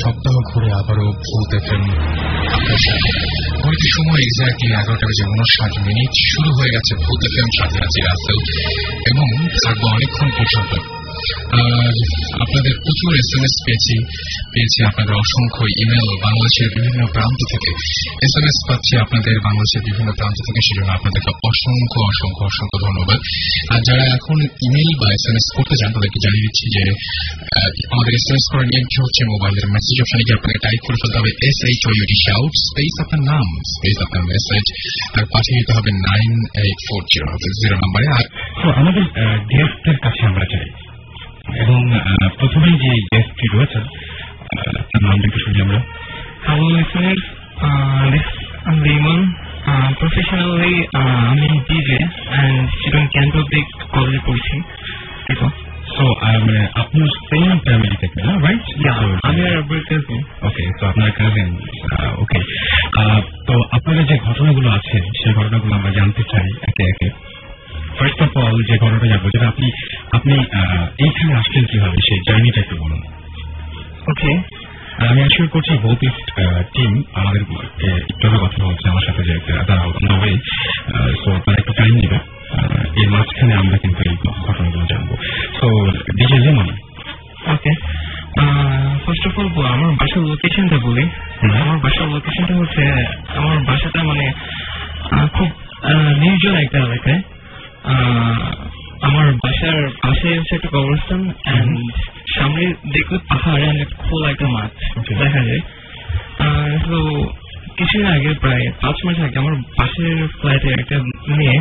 সপ্তাহ ঘুরে আবারও ভূত এফএম সময় এক্স্যাক্টলি 11:59 শুরু হয়ে গেছে ভূত এফএম, সাথে আছি রাসেল এবং থাকবো অনেকক্ষণ পর্যন্ত। আপনাদের প্রচুর SMS পেয়েছি আপনাদের অসংখ্য ইমেল বাংলাদেশের বিভিন্ন প্রান্ত থেকে SMS পাচ্ছি আপনাদের বাংলাদেশের বিভিন্ন প্রান্ত থেকে, সেজন্য আপনাদেরকে অসংখ্য অসংখ্য অসংখ্য ধন্যবাদ। আর যারা এখন ইমেল বা SMS করতে চান তাদেরকে জানিয়ে দিচ্ছি যে আমাদের SMS করার নিয়মটি হচ্ছে মোবাইলের মেসেজ অপশনে গিয়ে আপনাকে টাইপ করে ফেলতে হবে SHOUT শাউট স্পেস আপনার নাম স্পেস আপনার মেসেজ আর পাঠিয়ে দিতে হবে 9840 নম্বরে। আর আমাদের গেস্টের কাছে আমরা চাই এবং প্রথমেই যে গেস্টটি রয়েছেন তার নাম দেখে শুনি আমরা। Hello listeners, I'm Raymond. Professionally, I'm a DJ and student Canterbury College পড়ছি। So আপনার সেম ফ্যামিলি থেকে না, রাইট? আমি আর কাজিন। ওকে, তো আপনার কাজিন। ওকে, তো আপনাদের যে ঘটনাগুলো আছে সেই ঘটনাগুলো আমরা জানতে চাই একে একে। ফার্স্ট অফ অল যে ঘটনাটা জানবো, যেটা আপনি এইখানে আসছেন কিভাবে, সেই জার্নিটা একটু বলুন। ওকে, আমি অ্যাসিওর করছি বোথ টিম আমাদের একটু কথা বলছে আমার সাথে যে তারা ওয়ে, সো আপনারা একটু টাইম নেবে, এর মাঝখানে আমরা কিন্তু এই ঘটনাগুলো জানবো। সো ডিজে যেমন ওকে, ফার্স্ট অফ অল আমার বাসার লোকেশনটা বলি। আমার বাসার লোকেশনটা হচ্ছে, আমার বাসাটা মানে খুব নির্জন একটা এলাকায়। আমার বাসার পাশে হচ্ছে একটা কবরস্থান এন্ড সামনে দেখলে পাহাড় এন্ড খোলা একটা মাঠ দেখা যায়। তো কিছুদিন আগে প্রায় 5 মাস আগে আমার পাশের ফ্ল্যাটে একটা মেয়ে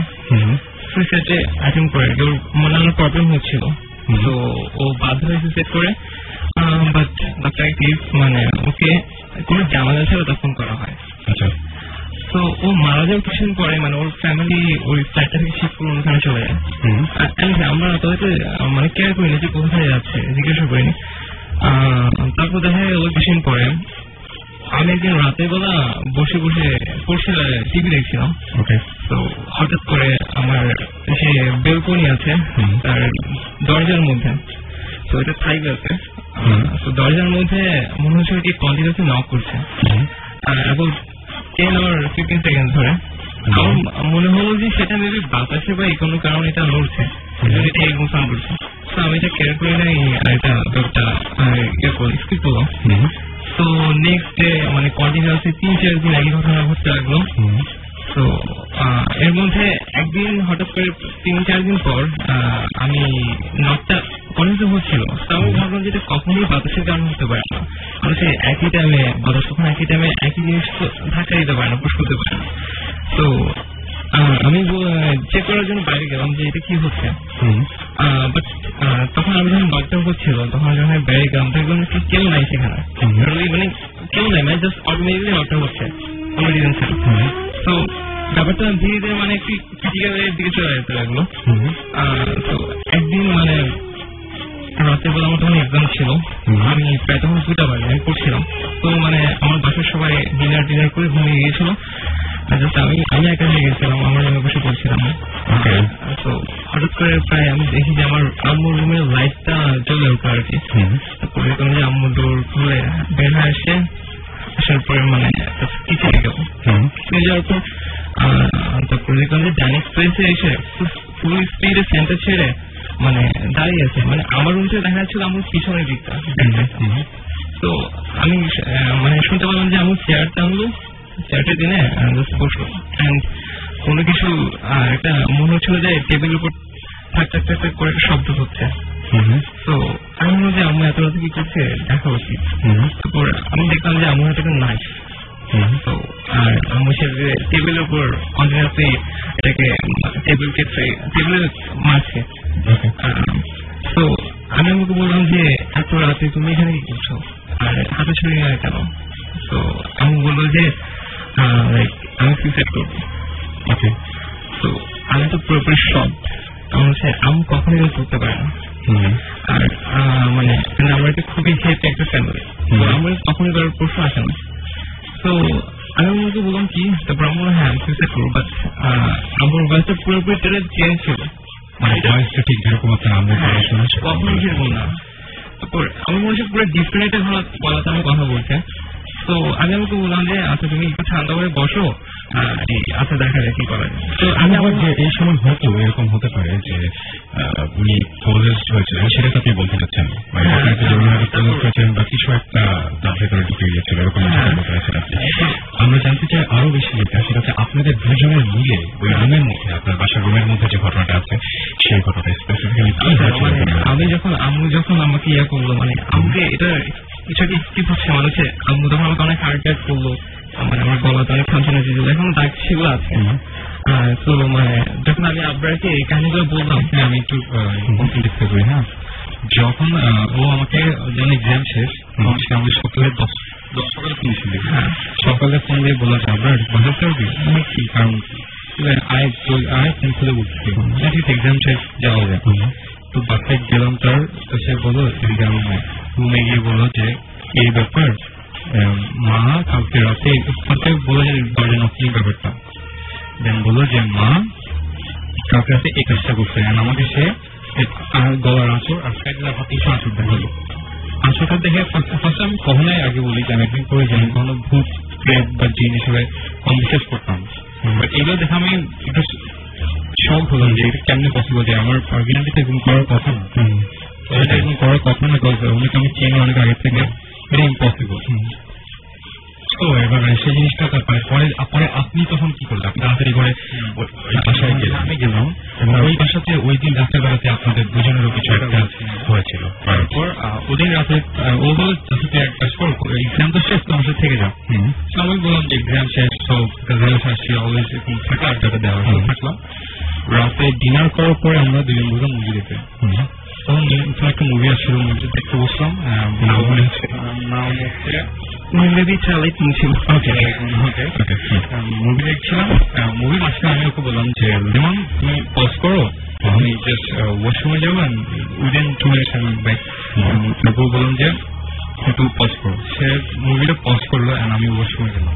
সুইসাইডে অ্যাটেম্প করে, ওর নানান প্রবলেম হচ্ছিল, তো ও বাধ্য হয়ে সুইসাইড করে। বাট ডাক্তার মানে ওকে কোনো জামালা ছাড়া দফন করা হয়। আচ্ছা, তো ও মারা যাওয়ার কিছুদিন পরে মানে ওর ফ্যামিলি ওই ফ্ল্যাটটা থেকে শিফট করে ওখানে চলে যায়। আমরা তাদেরকে মানে কেয়ার করিনি যে কোথায় যাচ্ছে, জিজ্ঞাসা করিনি। তারপর দেখা যায় ওই কিছুদিন পরে আমি একদিন রাতের বেলা বসে বসে টিভি দেখছিলাম। তো হঠাৎ করে আমার সে বেলকনি আছে তার দরজার মধ্যে, তো এটা থাইক আছে, তো দরজার মধ্যে মনে হচ্ছে কি কন্টিনিউসলি নক করছে এবং 10 or 15 সেকেন্ড ধরে। আমার মনে হলো যে সেটা মেবি বাতাসে বা কোনো কারণে এটা নড়ছে, এটা এরকম সাউন্ড করছে। তো আমি এটা কেয়ার করে নাই, এটা স্কিপ করলাম। তো নেক্সট ডে মানে কন্টিনিউসলি 3-4 দিন একই ঘটনা ঘটতে লাগলো। তো এর মধ্যে একদিন হঠাৎ করে 3-4 দিন পর আমি নকটা কন্টিনিউ হচ্ছিল, তো আমি ভাবলাম যেটা কখনোই বাতাসের কারণ হতে পারে না, মানে সে একই টাইমে বাতাস কখন একই টাইমে একই জিনিস ধাক্কা দিতে পারে না, পুশ করতে পারে না। তো আমি চেক করার জন্য বাইরে গেলাম যে এটা কি হচ্ছে। বাট তখন আমি যখন নকটা হচ্ছিল তখন যখন বাইরে গেলাম দেখলাম কেউ নাই সেখানে, মানে কেউ নাই, মানে জাস্ট অটোমেটিকলি নকটা হচ্ছে কোনো রিজন ছাড়া। তো ব্যাপারটা ধীরে ধীরে মানে একটু ক্রিটিক্যালের দিকে চলে যেতে লাগলো। তো একদিন মানে রাতের বেলা আমার তখন এক্সাম ছিল, আমি প্রায় তখন 2টা বাজে আমি পড়ছিলাম। তো মানে আমার বাসার সবাই ডিনার করে ঘুমিয়ে গিয়েছিল, আমি একা হয়ে গেছিলাম, আমার রুমে বসে পড়ছিলাম। তো হঠাৎ করে প্রায় আমি দেখি যে আমার আম্মুর রুমের লাইটটা জ্বলে উঠলো আর কি। তারপরে কোনো যে আম্মুর ডোর খুলে বের হয়ে আসে, আসার পরে মানে কিচেনে গেল, কিচেনে যাওয়ার পর তারপরে দেখলাম যে ডাইনিং স্পেসে এসে ফুল স্পিডে সেন্টার ছেড়ে মানে দাঁড়িয়ে আছে, মানে আমার রুম থেকে দেখা যাচ্ছিল আমার পিছনের দিকটা। তো আমি মানে শুনতে পারলাম যে আমার চেয়ারটা আনলো, চেয়ারটা দিনে বসলো, কোনো কিছু একটা মনে হচ্ছিল যে টেবিলের উপর থাক থাক থাক থাক করে একটা শব্দ হচ্ছে। তো আমি মনে যে আম্মু এত রাতে কি করছে দেখা উচিত। তারপর আমি দেখলাম যে আম্মুর হাতে একটা নাইফ। তো আর আম্মু সে টেবিলের উপর কন্টিনিউসলি এটাকে টেবিলের মারছে। তো আমি আমাকে বললাম যে এত রাতে তুমি এখানে কি করছো আর হাতে ছুরি নিয়ে কেন? তো আমি বললো যে আমি সুইসাইড করবো। তো আমি তো পুরোপুরি শক। আমি কখনো এরকম করতে পারি না। আর মানে আমরা একটা খুবই হেল্প একটা ফ্যামিলি, তো আমার কখনোই করার প্রশ্ন আসে না। তো আমি আমাকে বললাম কি, তারপর আমার হ্যাঁ আমি সুইসাইড করবো, বাট আমার ভয়েসটা পুরোপুরি চেঞ্জ ছিল। ঠিক যেরকম কখনো সেরকম না। তারপর আমার মনে হচ্ছে পুরো ডিফারেন্ট বলাতে আমি কথা বলছে। তো আমি আমাকে বললাম যে আচ্ছা তুমি একটু ঠান্ডা করে বসো, আচ্ছা দেখা যায় কি করা যায়। তো আমি আবার যে এই সময় হয়তো এরকম হতে পারে যে উনি পজেসড হয়েছিলেন, সেটা তো আপনি বলতে চাচ্ছেন বা কিছু একটা তার ভেতরে ঢুকে গিয়েছিল, এরকম বলতে চাচ্ছেন আপনি। আমরা জানতে চাই আরো বেশি যেটা, সেটা হচ্ছে আপনাদের দুজনের মিলে ওই রুমের মধ্যে, আপনার বাসার রুমের মধ্যে যে ঘটনাটা আছে সেই ঘটনাটা স্পেসিফিক্যালি কি হয়েছিল। আমি আম্মু যখন আমাকে ইয়ে করলো, মানে আমাকে এটা কিছু কি হচ্ছে মানুষে, আম্মু তখন আমাকে অনেক হার্ট অ্যাটাক করলো, মানে আমার গলাতে অনেক খামচানা ছিল, এখন দাগ সেগুলো আছে। তো মানে যখন আমি আব্বারকে এই কাহিনীগুলো বললাম, আমি একটু লিখতে করি। হ্যাঁ, যখন ও আমাকে যখন এক্সাম শেষ, আমি সকালে 10 সকালে ফোন ছিল। হ্যাঁ, সকালে ফোন দিয়ে বললো আব্বার বাজার করবি, কি কারণ আয় ফোন খুলে বলছি এক্সাম শেষ যাওয়া যায়। তো বাসায় গেলাম তার, তো সে বলো এক্সাম রুমে গিয়ে বলো যে এই ব্যাপার, মা কালকে রাতে বলো যে দরজা নকলি ব্যাপারটা, দেন বললো যে মা কালকে রাতে এই কাজটা করছে, আমাকে সে গলার আঁচড় আর ফ্যাটলার হাতে কিছু আঁচড় দেখালো। আঁচড়টা দেখে ফার্স্ট আমি কখনোই আগে বলি যে আমি একদিন করে যে আমি কখনো ভূত প্রেত বা জিন হিসেবে কম বিশ্বাস করতাম, বাট এগুলো দেখে আমি একটু শখ হলাম যে এটা কেমনি পসিবল, যে আমার অরিজিনালিতে এরকম করার কথা না, এটা এরকম করার কথা না, অনেক আমি চিনি অনেক আগে থেকে, এটা ইম্পসিবল। তো এবার সেই জিনিসটা পরে আপনি তখন কি করলেন? আপনি তাড়াতাড়ি করে বাসায় গেলেন। আমি গেলাম এবং ওই বাসাতে ওই দিন রাতের বেলাতে আপনাদের দুজনেরও কিছু একটা হয়েছিল। তারপর ওদিন রাতে ও বলে তুই এক কাজ করো, এক্সাম তো শেষ, তোমার সাথে থেকে যাও। আমি বললাম যে এক্সাম শেষ, তো অলওয়েজ এরকম থাকা আড্ডাটা দেওয়া থাকলাম। রাতে ডিনার করার পরে আমরা দুজন বললাম মুভি দেখতে। তখন একটা মুভি আসছিল, মুভি দেখতে বসলাম। মুভি দেখছিলাম, মুভি মাঝখানে আমি ওকে বললাম যে যেমন তুমি পজ করো, আমি জাস্ট ওয়াশরুমে যাবেন, উইদিন 2 minutes আমি ব্যাক। তারপর বললাম যে একটু পজ করো, সে মুভিটা পজ করলো, আমি ওয়াশরুমে গেলাম।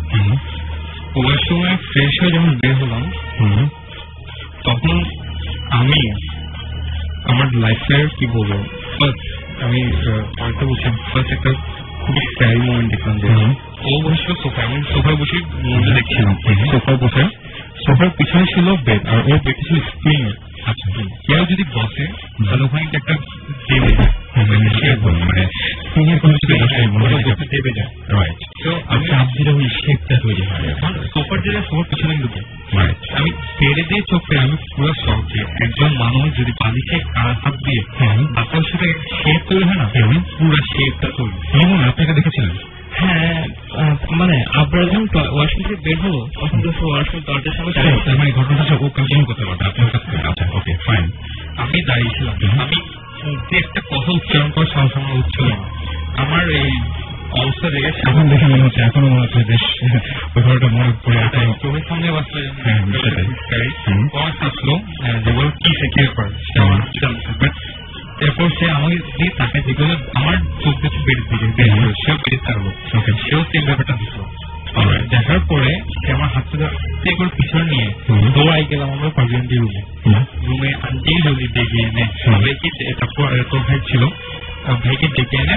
ওয়াশরুমে ফ্রেশ হয়ে যখন বের হলাম, তখন আমি আমার লাইফের কি বলবো, আমি হয়তো বলছি ফার্স্ট একটা খুবই স্ক্যারি মোমেন্ট দেখলাম যে ও বসেছিল সোফায়, আমি সোফায় বসে মুভি দেখছিলাম। সোফায় বসে, সোফার পিছনে ছিল বেড, আর ওর বেড ছিল স্প্রিং। আচ্ছা, কেউ যদি বসে তাহলে ওখানে একটা দেবে যায়, মানে স্প্রিংয়ের কোনো কিছু দেবে যায়, রাইট। তো আমি চাপ দিলে ওই শেপটা তৈরি হয়, সোফার যেটা সোফার পিছনে ঢুকে, রাইট। আমি পেরে দিয়ে চোখ পেয়ে আমি পুরো শখ যে একজন মানুষ যদি বালিশে হাত দিয়ে তারপর সেটা শেপ তৈরি হয় না, পুরো শেপটা তৈরি। যেমন আপনাকে দেখেছিলেন? হ্যাঁ, মানে আপনারা যখন ওয়াশরুম থেকে বের হলো তখন তো ওয়াশরুম দরজার সামনে, মানে ঘটনাটা ও কন্টিনিউ করতে পারবে আপনার কাছ থেকে। আচ্ছা, ওকে ফাইন। আমি দাঁড়িয়েছিলাম, আমি একটা কথা উচ্চারণ করার সাহস আমার উঠছিল না। আমার এই অবস্থা দেখে এখন দেখে মনে হচ্ছে, এখনো মনে হচ্ছে বেশ ওই ঘটনাটা মনে পড়ে আছে চোখের সামনে বাঁচলো। আসলো যে বল কি সেকিউর করে, এরপর সে আমাকে দিয়ে তাকে যেগুলো আমার চোখ দেখে বেড়ে দিকে সেও বেড়ে থাকলো, সেও সেম ব্যাপারটা দিচ্ছিল। দেখার পরে সে আমার হাতটা করে পিছনে নিয়ে দৌড়াই গেলাম আমরা পার্লামেন্টের রুমে। রুমে আনতে যদি ডেকে এনে সবাইকে, তারপর তোর ভাই ছিল, ভাইকে ডেকে এনে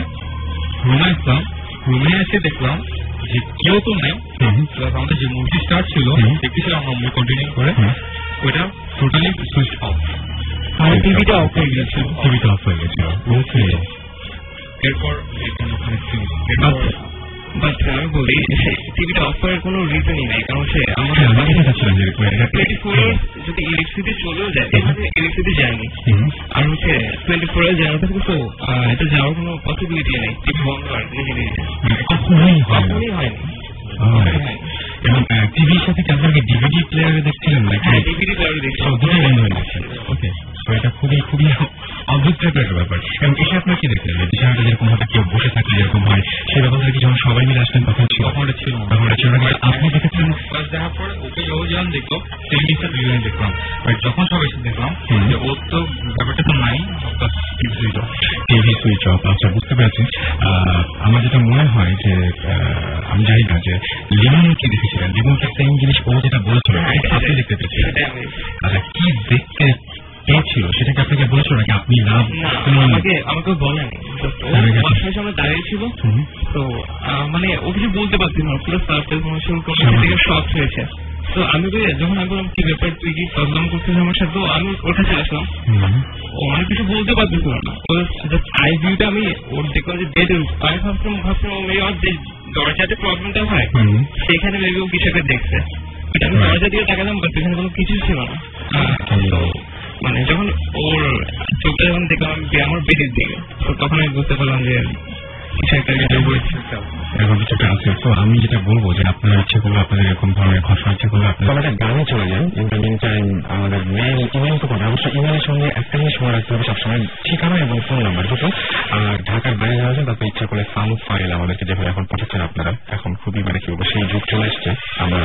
রুমে আসলাম। রুমে এসে দেখলাম যে কেউ তো নেই, আমাদের যে মুভি স্টার্ট ছিল দেখতেছিলাম আমরা মুভি কন্টিনিউ করে, ওইটা টোটালি সুইচ অফ, টিভিটা অফ হয়ে গেছিল। টিভিটা অফ হয়ে গেছিল, ওকে। এরপর বাট আমি বলি টিভিটা অফ করার কোনো রিজনই নাই, কারণ সে আমার 24 যদি ইলেকট্রিসিটি চলেও যায়, এখানে ইলেকট্রিসিটি যায়নি, আর হচ্ছে 24 এর জানাতে কিন্তু এটা যাওয়ার কোনো পসিবিলিটি নেই, টিভি বন্ধ করার নিজে নিজে কখনোই হয়নি। এবং টিভির সাথে কি আপনাকে ডিভিডি প্লেয়ারে দেখছিলেন নাকি? হ্যাঁ, ডিভিডি প্লেয়ারে দেখছিলাম। দুটোই বন্ধ হয়ে যাচ্ছে। ওকে, তো এটা খুবই খুবই অদ্ভুত টাইপের একটা ব্যাপার। এবং এসে আপনার কি দেখলেন বিষয়টা যেরকম হয়তো কেউ বসে থাকলে যেরকম হয় সেই ব্যাপারটা কি যখন সবাই মিলে আসলেন তখন ছিল? আপনি দেখেছেন দেখার পরে ওকে ও যখন দেখলো টেলিভিশন দুজনে দেখলাম, যখন সব এসে দেখলাম যে ওর তো ব্যাপারটা তো নাই, টিভি সুইচ অফ। আচ্ছা, বুঝতে পেরেছি। আমার যেটা মনে হয় যে আমি জানি না যে লিমন কি দেখেছিলেন, লিমনকে সেম জিনিস ও যেটা বলেছিল আপনি দেখতে পেয়েছিলেন। আচ্ছা, কি দেখতে পেয়েছিল সেটাকে আপনাকে বলেছিল নাকি আপনি আমাকে বলেনি, বাসার সামনে দাঁড়িয়ে ছিল, তো মানে ও কিছু বলতে পারছিল না, পুরো সার্ফেস মনে হচ্ছে শক হয়েছে। তো আমি যখন আমি বললাম কি ব্যাপার, তুই কি প্রবলেম করছিস আমার সাথে, তো আমি ওর কাছে আসলাম, ও মানে কিছু বলতে পারতেছিল না, ওর আই ভিউটা আমি ওর দেখলাম যে ডেড। আমি ভাবছিলাম যে দরজাতে প্রবলেমটা হয় সেখানে মেবি ও কিছু একটা দেখছে, আমি দরজা দিয়ে তাকালাম, বাট সেখানে কোনো কিছু ছিল না। তো মানে যখন ওর চোখটা যখন দেখলাম আমার বেডের দিকে, তো তখন আমি বুঝতে পারলাম যে এরকম কিছুটা আছে। তো আমি যেটা বলবো যে আপনারা ইচ্ছে করলে আপনাদের এরকম ধরনের ঘটনা ইচ্ছে করলে আপনারা গানে চলে যান। ইন দ্য মিন টাইম আমাদের মেইল ইমেল তো কথা, অবশ্যই ইমেলের সঙ্গে একটা জিনিস মনে রাখতে হবে সবসময়, ঠিকানা এবং ফোন নাম্বার দুটো। আর ঢাকার বাইরে যাওয়া যায় তারপরে ইচ্ছা করলে সাউন্ড ফাইল আমাদেরকে যেভাবে এখন পাঠাচ্ছেন আপনারা, এখন খুবই মানে কি বলবো সেই যুগ চলে এসছে, আমরা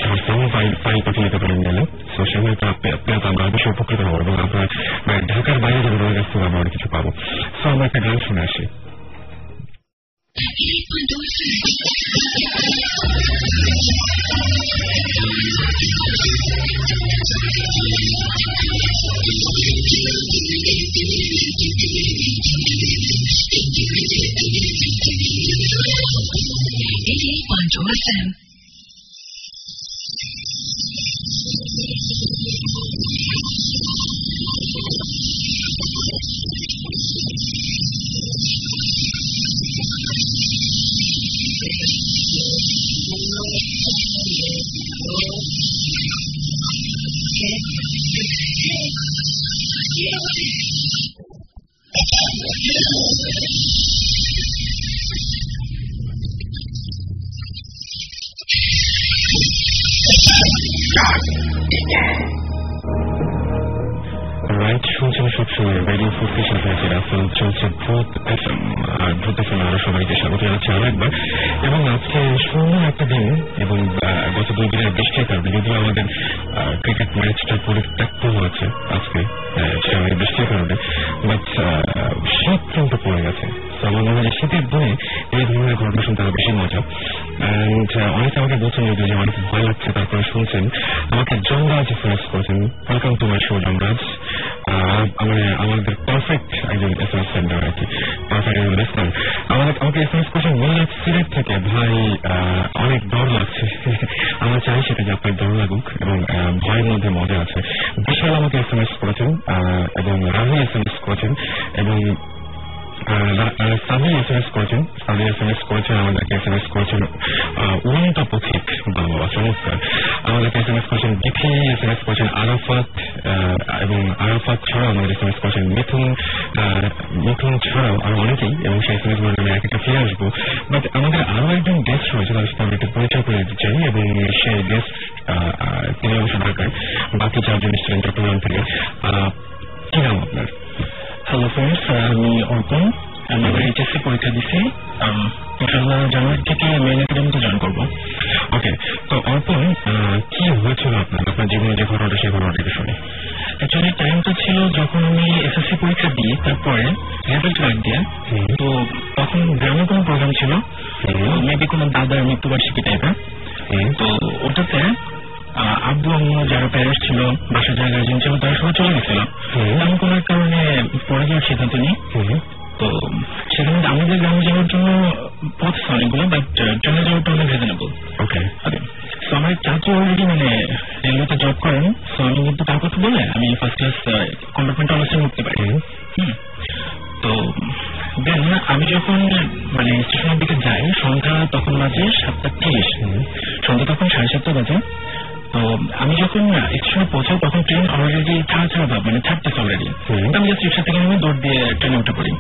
এখন সাউন্ড ফাইল পাঠিয়ে দিতে পারি ইমেলে। তো সেগুলো তো আমরা অবশ্যই উপকৃত হবো এবং আপনার ঢাকার বাইরে যাবো ওদের কাছ থেকে আমরা অনেক কিছু পাবো। তো আমরা একটা গান শুনে আসি। শুনছেন সবসময় রেডিও ফুটকেশন হয়েছে রাসেল, চলছে ভূত এফএম। আর ভূত এফএম আরো সবাইকে স্বাগত জানাচ্ছি আরো একবার। এবং আজকে সুন্দর একটা দিন এবং গত 2 দিনের বৃষ্টির কারণে যদিও আমাদের ক্রিকেট ম্যাচটা পরিত্যক্ত হয়েছে আজকে সেই বৃষ্টির কারণে, বাট শীত কিন্তু পড়ে গেছে। তো আমার মনে হয় শীতের দিনে এই ধরনের ঘটনা শুনতে আরো বেশি মজা। অ্যান্ড অনেকে আমাকে বলছেন যদি যে অনেক ভয় লাগছে, তারপরে শুনছেন আমাকে জমরাজ এসএমএস করেছেন, welcome to my show Yamraj. আমাদের পারফেক্ট একজন এসএমএস সেন্টার আর কি, পারফেক্ট একজন রেসপন্স আমাকে এসএমএস করেছেন মিল্লাত সিলেট থেকে। ভাই অনেক ডর লাগছে, আমরা চাই সেটা যে আপনার ডর লাগুক এবং ভয়ের মধ্যে মজা আছে। বিশাল আমাকে এসএমএস করেছেন এবং রাহুল এসএমএস করেছেন এবং সাদি এসএমএস করেছেন আমাদেরকে এসএমএস করেছেন উড়ন্ত পথিক, বাবা চমৎকার। আমাদেরকে এসএমএস করেছেন বিথি, এসএমএস করেছেন আরাফাত, এবং আরাফাত ছাড়াও আমাদের এসএমএস করেছেন মিথুন ছাড়াও আরো অনেকেই, এবং সেই এসএমএস গুলো আমি এক একটা ফিরে আসবো। বাট আমাদের আরো একজন গেস্ট রয়েছে, তাদের সাথে আমি একটু পরিচয় করে দিতে চাই এবং সেই গেস্ট তিনি অবশ্য ঢাকায়, বাকি 4 জন এসেছিলেন চট্টগ্রাম থেকে। কি নাম আপনার? হ্যালো ফ্রেন্ডস, আমি অর্পণ, আমি এইচএসসি পরীক্ষা দিচ্ছি, ইনশাআল্লাহ জানুয়ারি থেকে মেইন একাডেমিতে জয়েন করবো। ওকে, তো অর্পণ কি হয়েছিল আপনার জীবনে যে ঘটনাটা সেই ঘটনাটাকে শুনি। অ্যাকচুয়ালি টাইমটা ছিল যখন আমি এসএসসি পরীক্ষা দিই, তারপরে রেজাল্ট লাগ দিয়ে, তো তখন গ্রামে কোনো প্রোগ্রাম ছিল, মেবি কোনো দাদার মৃত্যুবার্ষিকী টাইপের। তো ওটাতে আব্বু আম্মু যারা প্যারেন্টস ছিল, বাসার যারা গার্জেন ছিল, তারা সবাই চলে গেছিল। আমি কোনো এক কারণে পরে যাওয়ার সিদ্ধান্ত নিই। তো সেখানে আমাদের গ্রামে যাওয়ার জন্য পথ অনেকগুলো, বাট ট্রেনে যাওয়াটা অনেক রিজনেবল। ওকে, তো আমার চাচু অলরেডি মানে রেলওয়েতে জব করেন, তো আমি কিন্তু তার কথা বলে আমি ফার্স্ট ক্লাস কম্পার্টমেন্ট অনার্সে উঠতে পারি। তো দেন আমি যখন মানে স্টেশনের দিকে যাই সন্ধ্যা তখন বাজে 7:30, সন্ধ্যা তখন 7:30 বাজে। তো আমি যখন স্টেশনে পৌঁছাই তখন ট্রেন অলরেডি ছাড়া ভাব মানে ছাড়তেছে অলরেডি। আমি জাস্ট রিক্সা থেকে আমি দৌড় দিয়ে ট্রেনে উঠে পড়ি।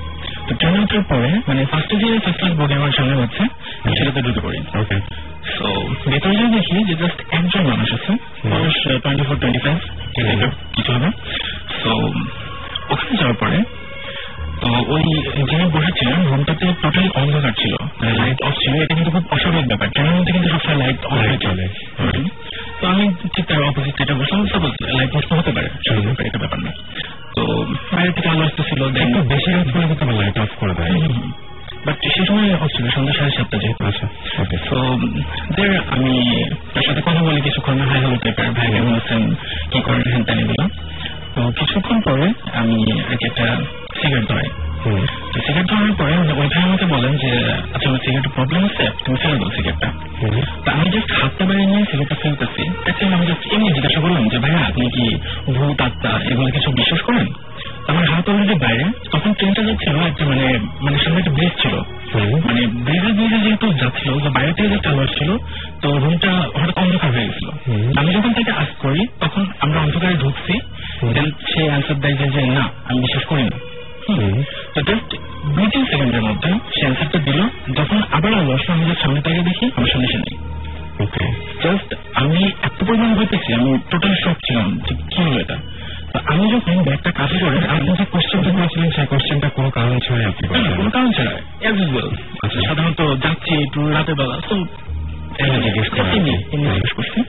তো ট্রেনে ওঠার পরে মানে ফার্স্টে যে ফার্স্ট ক্লাস বগি আমার সামনে হচ্ছে আমি সেটাতে ঢুকে পড়ি। তো ভেতরে যে দেখি যে জাস্ট একজন মানুষ আছে, বয়স 24-25 কিছু হবে। তো ওখানে যাওয়ার পরে তো ওই যিনি বসেছিলেন রুমটাতে টোটালি অন্ধকার ছিল, লাইট অফ ছিল। এটা কিন্তু খুব অস্বাভাবিক ব্যাপার, ট্রেনের মধ্যে কিন্তু সবসময় লাইট অফ হয়ে চলে। তো আমি ঠিক তার অপোজিট এটা বসলাম, সাপোজ লাইট নষ্ট হতে পারে, এটা ব্যাপার না। তো বাইরে থেকে আলো আসতেছিল, একটু বেশি রাত করে কিন্তু লাইট অফ করে দেয়, বাট সে সময় অফ ছিল সন্ধ্যা 7:30 যেহেতু। আচ্ছা, তো আমি তার সাথে কথা বলি কিছুক্ষণ, হাই হ্যালো টাইপের, ভাই কেমন আছেন, কি করেন, হ্যান ত্যান এগুলো। তো কিছুক্ষণ পরে আমি একটা সিগারেট ধরাই। সিগারেট ধরানোর পরে ওই ভাই আমাকে বলেন যে আচ্ছা আমার সিগারেটের প্রবলেম আছে, তুমি ফেলে দাও সিগারেটটা। তো আমি জাস্ট হাতটা বাড়িয়ে নিয়ে সিগারেটটা ফেলতেছি। আমি জাস্ট এমনি জিজ্ঞাসা করলাম যে ভাইয়া আপনি কি ভূত আত্মা এগুলো কিছু বিশ্বাস করেন? আমার হাত অলরেডি বাইরে, তখন ট্রেনটা যাচ্ছিল একটা মানে সামনে একটা ব্রিজ ছিল, মানে ব্রিজে যেহেতু যাচ্ছিল বাইরে থেকে যে চালু আসছিল, তো রুমটা হঠাৎ অন্ধকার হয়ে গেছিল। আমি যখন তাকে আস্ক করি তখন আমরা অন্ধকারে ঢুকছি, দেন সে অ্যান্সার দেয় যে না আমি বিশ্বাস করি না। তো জাস্ট 2-3 সেকেন্ডের মধ্যে সে অ্যান্সারটা দিল। যখন আবার আলো আসলো আমি সামনে তাকে দেখি আমার সামনে সে নেই। জাস্ট আমি এত পরিমাণ হইতেছি, আমি টোটাল শক ছিলাম যে কি হলো এটা। আমি যখন ব্যাগটা কাছে করে আপনি যে কোশ্চেনটা করেছিলেন সেই কোশ্চেনটা কোনো কারণ ছাড়াই আপনি কোনো কারণ ছাড়া অ্যাজ ইউজুয়াল সাধারণত যাচ্ছি একটু রাতের বেলা, তো জিজ্ঞেস করছি।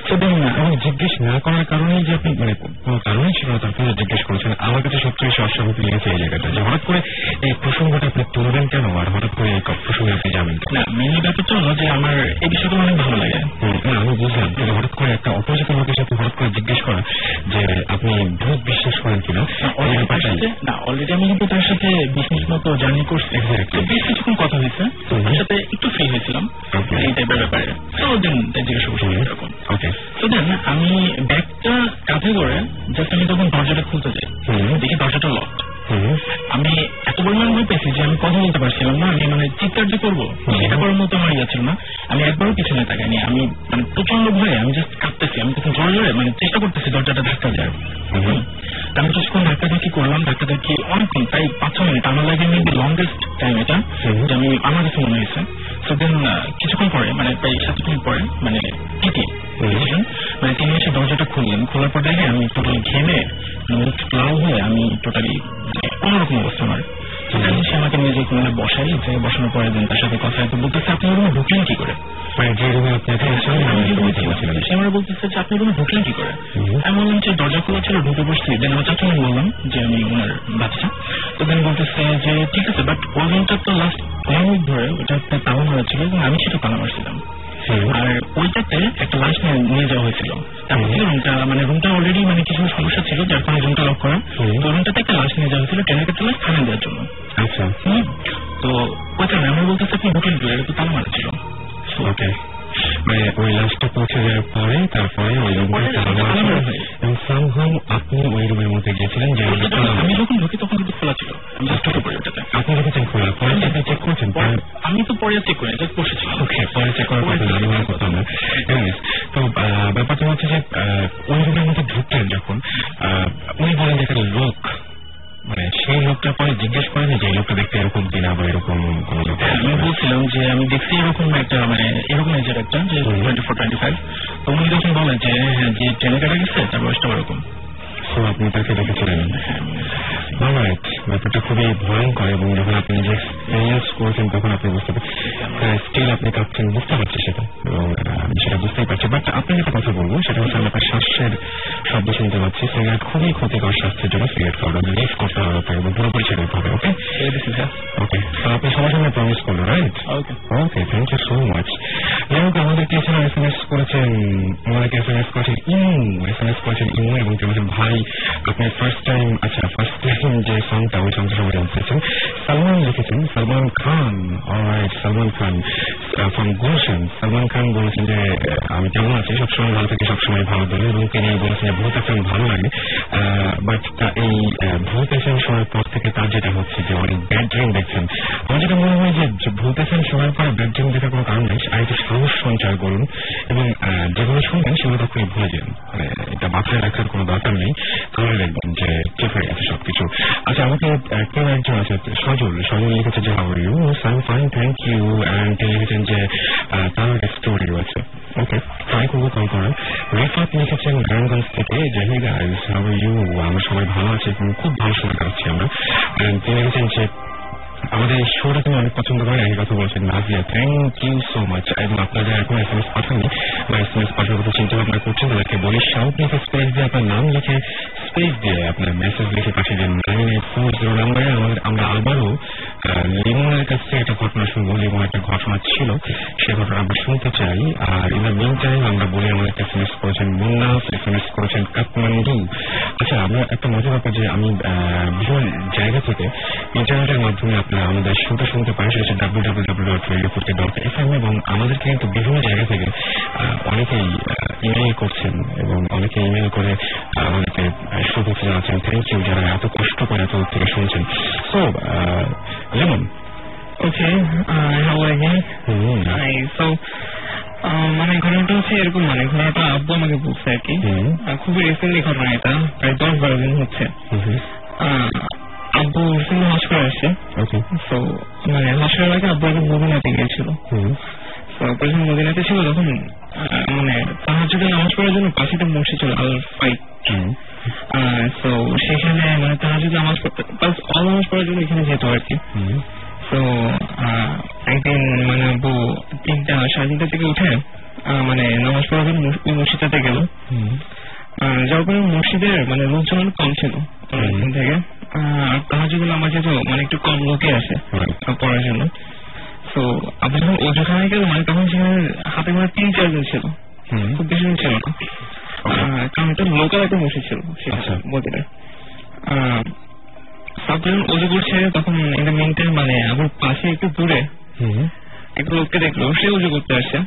তো দেখুন না, আমি জিজ্ঞেস না করার কারণেই যে আপনি মানে কোনো কারণই ছিল না তারপরে জিজ্ঞেস করেছেন, আমার কাছে সবচেয়ে অস্বাভাবিক লেগেছে এই জায়গাটা যে হঠাৎ করে এই প্রসঙ্গটা আপনি তুলবেন কেন, আর হঠাৎ করে এই প্রসঙ্গে আপনি যাবেন না। মেনলি ব্যাপারটা হলো যে আমার এই বিষয়টা অনেক ভালো লাগে। না আমি বুঝলাম যে হঠাৎ করে একটা অপরিচিত লোকের সাথে হঠাৎ করে জিজ্ঞেস করা যে আপনি ভূত বিশ্বাস করেন কিনা। না অলরেডি আমি কিন্তু তার সাথে 20 মিনিট মতো জার্নি করছি, বেশ কিছুক্ষণ কথা হয়েছে, তার সাথে একটু ফ্রি হয়েছিলাম এই টাইপের ব্যাপারে। তো দেন জিজ্ঞাসা করছি এরকম। তো দেন আমি ব্যাগটা কাঁধে করে জাস্ট আমি তখন দরজাটা খুলতে যাই, দেখি দরজাটা লক। আমি এত পরিমাণ ভয় পেয়েছি যে আমি কথা বলতে পারছিলাম না, আমি মানে চিৎকার যে করবো সেটা করার মতো আমার ইয়ে ছিল না। আমি একবারও পিছনে তাকাইনি, আমি মানে প্রচন্ড ভয়ে আমি জাস্ট কাঁপতেছি, আমি তখন জোরে জোরে মানে চেষ্টা করতেছি দরজাটা ধাক্কা দেওয়ার। আমি কিছুক্ষণ ধাক্কি করলাম, ধাক্কি অনেকক্ষণ, প্রায় 5-6 মিনিট আমার লাগে মেবি লংগেস্ট টাইম এটা, যে আমি আমার কাছে মনে হয়েছে। তো দেন কিছুক্ষণ পরে মানে প্রায় 7 মিনিট পরে মানে মানে তিনি এসে দরজাটা খুললেন, খোলার পর দেখে আমি টোটালি ঘেমে লাল হয়ে আমি টোটালি অন্যরকম অবস্থা আমার। সে আমাকে নিজে কোনো বসাই, যে বসানোর পরে দেন তার সাথে কথা হয়তো বলতেছে আপনি রুমে ঢুকলেন কি করে, সে আমার বলতেছে যে আপনি রুমে ঢুকলেন কি করে। আমি বললাম যে দরজা খোলা ছিল, ঢুকে বসছি। দেন আমার চাচা বললাম যে আমি ওনার বাচ্চা। তো দেন বলতেছে যে ঠিক আছে, বাট ওই রুমটা তো লাস্ট 1 উইক ধরে ওটা একটা তালা মারা ছিল এবং আমি সেটা তালা মারছিলাম, আর ওইটাতে একটা লাশ নিয়ে যাওয়া হয়েছিল। তারপর রুমটা মানে রুমটা অলরেডি মানে কিছু সমস্যা ছিল যার কারণে রুমটা লক করা, তো রুমটাতে একটা লাশ নিয়ে যাওয়া হয়েছিল ট্রেনের একটা লাশ থানা দেওয়ার জন্য। আচ্ছা, তো ওই কারণে আমার বলতেছে আপনি ঢুকেন কি, এটা তো তালা মারা ছিল। মানে ওই লাশটা পৌঁছে যাওয়ার পরে তারপরে ওই রুমটা এবং সামহাউ আপনি ওই রুমের মধ্যে গিয়েছিলেন, যে আমি যখন ঢুকি তখন কিন্তু খোলা ছিল, আমি জাস্ট ঢুকে পড়ি ওটাতে। আপনি ঢুকেছেন খোলা, পরে আপনি চেক করছেন? আমি তো পরে চেক করি, জাস্ট বসেছিলাম। ওকে, পরে চেক করার কথা আমি মনে করতাম না। তো ব্যাপারটা হচ্ছে যে ওই রুমের মধ্যে ঢুকলেন যখন উনি বলেন যে একটা লোক, মানে সেই লোকটা পরে জিজ্ঞেস করেন যে এই লোকটা দেখতে এরকম কিনা বা এরকম কোনো লোক। আমি বলছিলাম যে আমি দেখছি এরকম একটা মানে এরকম এজের একটা যে 24-25। তো উনি যখন বলেন যে হ্যাঁ যে ট্রেনে কাটা গেছে তার বয়সটা ওরকম। তো আপনি তাকে দেখেছিলেন? অলরাইট, ব্যাপারটা খুবই ভয়ঙ্কর এবং যখন আপনি যে এক্সপিরিয়েন্স করেছেন তখন আপনি বুঝতে পারছেন, স্টিল আপনি কাঁপছেন, বুঝতে পারছি সেটা, এবং আমি সেটা বুঝতেই পারছি। বাট আপনাকে একটা কথা বলবো, সেটা হচ্ছে আপনার শ্বাসের শব্দ শুনতে পাচ্ছি। সিগারেট খুবই ক্ষতিকর স্বাস্থ্যের জন্য, সিগারেট খাওয়াটা লিভ করতে হবে আপনাকে এবং পুরোপুরি ছেড়ে দিতে হবে। ওকে ওকে, তো আপনি সবার সামনে প্রমিস করলেন, right? Okay, thank you so much. যাই হোক, আমাদেরকে এছাড়া SMS করেছেন, আমাদেরকে SMS করেছেন ইমু এবং বলছেন ভাই আপনি ফার্স্ট টাইম যে সংটা ওই সংটা সবাই জানতেছেন। সালমান লিখেছেন, সালমান খান, অলরাইট, সালমান খান ফ্রম গুলশান। সালমান খান বলেছেন যে আমি কেমন আছি, সবসময় ভালো থাকি, সবসময় ভালো বলি, এবং তিনি বলেছেন যে বহুত একটা ভালো লাগে, বাট এই ভূত এফএম শোনার পর থেকে তার যেটা হচ্ছে যে অনেক ব্যাড ড্রিম দেখছেন। আমার যেটা মনে হয় যে ভূত এফএম শোনার পরে ব্যাড ড্রিম দেখার কোনো কারণ নেই, আর একটু সাহস সঞ্চয় করুন এবং যেগুলো শুনবেন সেগুলো তখনই ভুলে যান, এটা মাথায় রাখার কোনো দরকার নেই, তাহলে দেখবেন যে ঠিক হয়ে গেছে সবকিছু। আচ্ছা, আমাকে কেউ একজন আছে সজল লিখেছে যে how are you, I am fine thank you, and তিনি লিখেছেন যে তার একটা স্টোরি রয়েছে। ওকে, ট্রাই করবো কল করার। রিফাত লিখেছেন নারায়ণগঞ্জ থেকে যে hey guys how are you, আমরা সবাই ভালো আছি, খুব ভালো সময় কাটাচ্ছি আমরা। তিনি লিখেছেন যে আমাদের শোটা তুমি অনেক পছন্দ করেন, একই কথা বলছেন Nazia, thank you so much. এবং আপনারা এখন SMS পাঠাননি বা SMS পাঠানোর কথা চিন্তা ভাবনা করছেন তাদেরকে বলি সাউথ লিখে স্পেস দিয়ে আপনার নাম লিখে স্পেস দিয়ে আপনার মেসেজ লিখে পাঠিয়ে দেন 9840 নাম্বারে। আমরা আবারও লিমনের কাছ থেকে একটা ঘটনা শুনবো। লিমন একটা ঘটনা ছিল, সে ঘটনা আমরা শুনতে চাই। আর ইন দ্য মিন টাইম আমরা বলি আমাদের SMS করেছেন মুন্না, SMS করেছেন কাঠমান্ডু। আচ্ছা, আমরা একটা মজার ব্যাপার যে আমি বিভিন্ন জায়গা থেকে ইন্টারনেটের মাধ্যমে আপনারা আমাদের শোটা শুনতে পারেন, সেটা হচ্ছে www.radio40.fm, এবং আমাদেরকে কিন্তু বিভিন্ন জায়গা থেকে অনেকেই ইমেইল করছেন এবং অনেকে ইমেইল করে আমাদেরকে শুভেচ্ছা জানাচ্ছেন। থ্যাংক ইউ যারা এত কষ্ট করে এত থেকে শুনছেন। সো যেমন মানে ঘটনাটা হচ্ছে এরকম, মানে ঘটনাটা আব্বু আমাকে বলছে আর কি, খুবই রিসেন্টলি ঘটনা, এটা প্রায় 10-12 দিন হচ্ছে। আব্বু রিসেন্টলি হসপিটাল আসছে, তো মানে হসপিটাল আগে আব্বু এখন মদিনাতে গিয়েছিল। প্রথম মদিনাতে ছিল তখন মানে তাহাজ্জুদে নামাজ পড়ার জন্য পাশে একটা মসজিদ ছিল আল ফাইট, তো সেখানে মানে তাহাজ্জুদে নামাজ পড়ার জন্য এখানে যেত আর কি। তো একদিন মানে আব্বু 3:30 থেকে উঠে মানে নামাজ পড়ার জন্য ওই মসজিদটাতে গেল। যার পরে মসজিদের মানে লোকজন অনেক কম ছিল অনেকদিন থেকে, আর তাহাজ্জুদে নামাজে তো মানে একটু কম লোকে আসে পড়ার জন্য। তো আপনি যখন ওজুখানায় গেল মানে তখন সেখানে হাতে গোনা 3-4 জন ছিল, খুব বেশি জন ছিল না, কারণ একটা লোকাল একটা মসজিদ ছিল সেখানে মদিনায়। সব যখন অজু করছে তখন ইন দ্য মিন টাইম মানে আমার পাশে একটু দূরে একটা লোককে দেখলো, সে অজু করতে আসছে।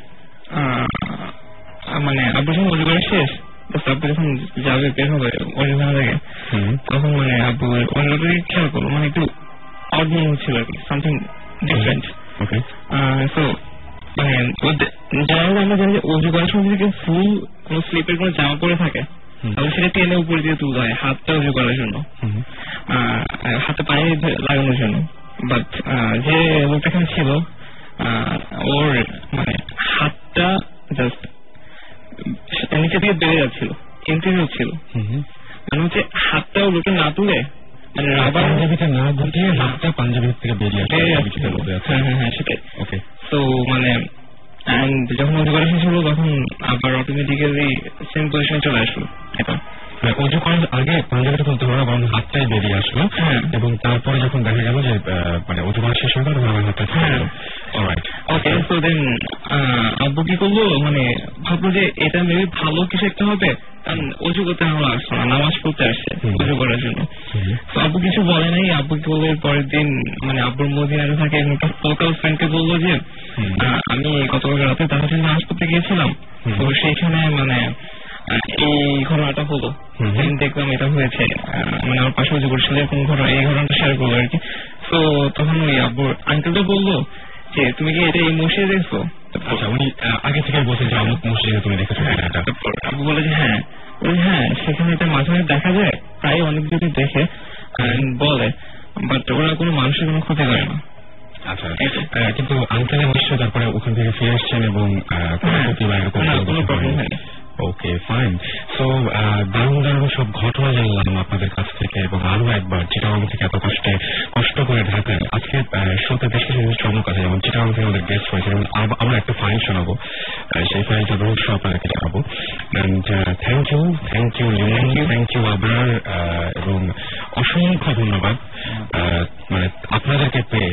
মানে আব্বু যখন অজু করা শেষ, আব্বু যখন যাবে বের হবে অজুখানা থেকে, তখন মানে আব্বু ওই লোকটাকে খেয়াল করলো, মানে একটু অড মনে হচ্ছিল আর কি, সামথিং ডিফারেন্ট। সো মানে যারা আমরা জানি যে অজু করার সময় যদি ফুল কোন স্লিপের কোন জামা পরে থাকে তাহলে সেটা টেনে উপরে দিয়ে তুলতে হয় হাতটা উঁচু করার জন্য, হাতে পানি লাগানোর জন্য। বাট যে লোকটা এখানে ছিল ওর মানে হাতটা জাস্ট নিচে থেকে বেড়ে যাচ্ছিল, ইনক্রিজ হচ্ছিল, মানে হচ্ছে হাতটা লোকটা না তুলে মানে পাঞ্জাবিটা না গুটিয়ে হাতটা পাঞ্জাবির থেকে বেরিয়ে আসছিল। হ্যাঁ সেটাই। তো মানে যখন অজু করা শেষ হলো তখন আবার অটোমেটিক্যালি সেম পজিশনে চলে আসলো। এটা অজু করার আগে পাঞ্জাবিটা তুলতে হলো বরং হাতটাই বেরিয়ে আসলো, এবং তারপরে যখন দেখা গেল যে মানে অজু করা শেষ হয়ে গেল তখন আমার হাতটা ওকে। তো দেন আব্বু কি করলো, মানে ভাবলো যে এটা মেবি ভালো কিছু একটা হবে, কারণ অজু করতে আমরা আসছো না, নামাজ পড়তে আসছে অজু করার জন্য। তো আব্বু কিছু বলে নাই। আব্বু কি বললো পরের দিন মানে আব্বুর মদিনাতে থাকে একটা লোকাল ফ্রেন্ডকে বললো যে আমি গতকাল রাতে তার জন্য নামাজ পড়তে গিয়েছিলাম, তো সেইখানে মানে এই ঘটনাটা হলো, দেখলাম এটা হয়েছে, মানে আমার পাশে অজু করছিল এরকম ঘটনা, এই ঘটনাটা শেয়ার করলো আর কি। তো তখন ওই আব্বুর আঙ্কেলটা বললো যে তুমি কি এটা এই মসজিদে দেখছো? আচ্ছা, উনি আগে থেকে বলছেন যে অমুক মসজিদে তুমি দেখেছো? আব্বু বলে যে হ্যাঁ, হ্যাঁ সেখানে এটা মাঝে মাঝে দেখা যায়, প্রায় অনেক যদি দেখে বলে, বাট ওরা কোনো মানুষের কোনো ক্ষতি করে না। আচ্ছা, কিন্তু আঙ্কেলের নিশ্চয় তারপরে ওখান থেকে ফিরে এসছেন এবং কোনো প্রবলেম হয়নি। ওকে, ফাইন। সো দারুণ সব ঘটনা জানলাম আপনাদের কাছ থেকে, এবং আরো একবার চিটাগাং থেকে এত কষ্ট করে ঢাকায় আজকে শোতে বেশ কিছু চমক আছে, যেমন চিটাগাং থেকে আমাদের গেস্ট হয়েছে, এবং আমরা একটা ফাইল শোনাবো, সেই ফাইলটা রহস্য আপনাদেরকে জানাবো। And thank you Limon, thank you Abrar, এবং অসংখ্য ধন্যবাদ। মানে আপনাদেরকে পেয়ে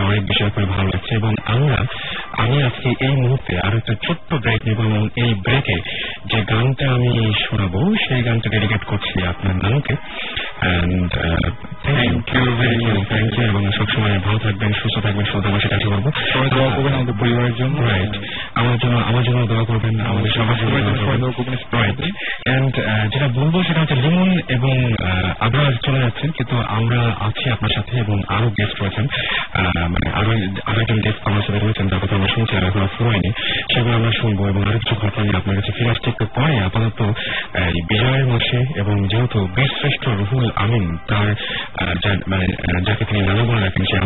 অনেক বিষয় করে ভালো লাগছে, এবং আমি আজকে এই মুহূর্তে আরো একটা ছোট্ট ব্রেক নেব, এবং এই ব্রেকে যে গানটা আমি শোনাবো সেই গানটা ডেডিকেট করছি আপনার নানুকে। অ্যান্ড থ্যাংক ইউ এবং সবসময় ভালো থাকবেন, সুস্থ থাকবেন, সুন্দরবাসী কাছে করবো। সবাই দোয়া করবেন আমাদের পরিবারের জন্য। রাইট, আমার জন্য দোয়া করবেন, আমাদের সবার জন্য দোয়া করবেন। রাইট, অ্যান্ড যেটা বলবো সেটা হচ্ছে লিমন এবং আবরার চলে যাচ্ছেন, কিন্তু আমরা আছি আপনার সাথে এবং আরো গেস্ট রয়েছেন, মানে আরো একজন গেস্ট আমার সাথে রয়েছেন, যার কথা আমরা শুনছি আর এখন শুনাইনি, সেগুলো আমরা শুনবো এবং আরো কিছু ঘটনা নিয়ে আপনার কাছে ফিরে আসছি একটু পরে। আপাতত বিজয়ের মাসে এবং যেহেতু বীরশ্রেষ্ঠ রুহুল আমিন তার মানে যাকে তিনি নানা বলে রাখেন, সে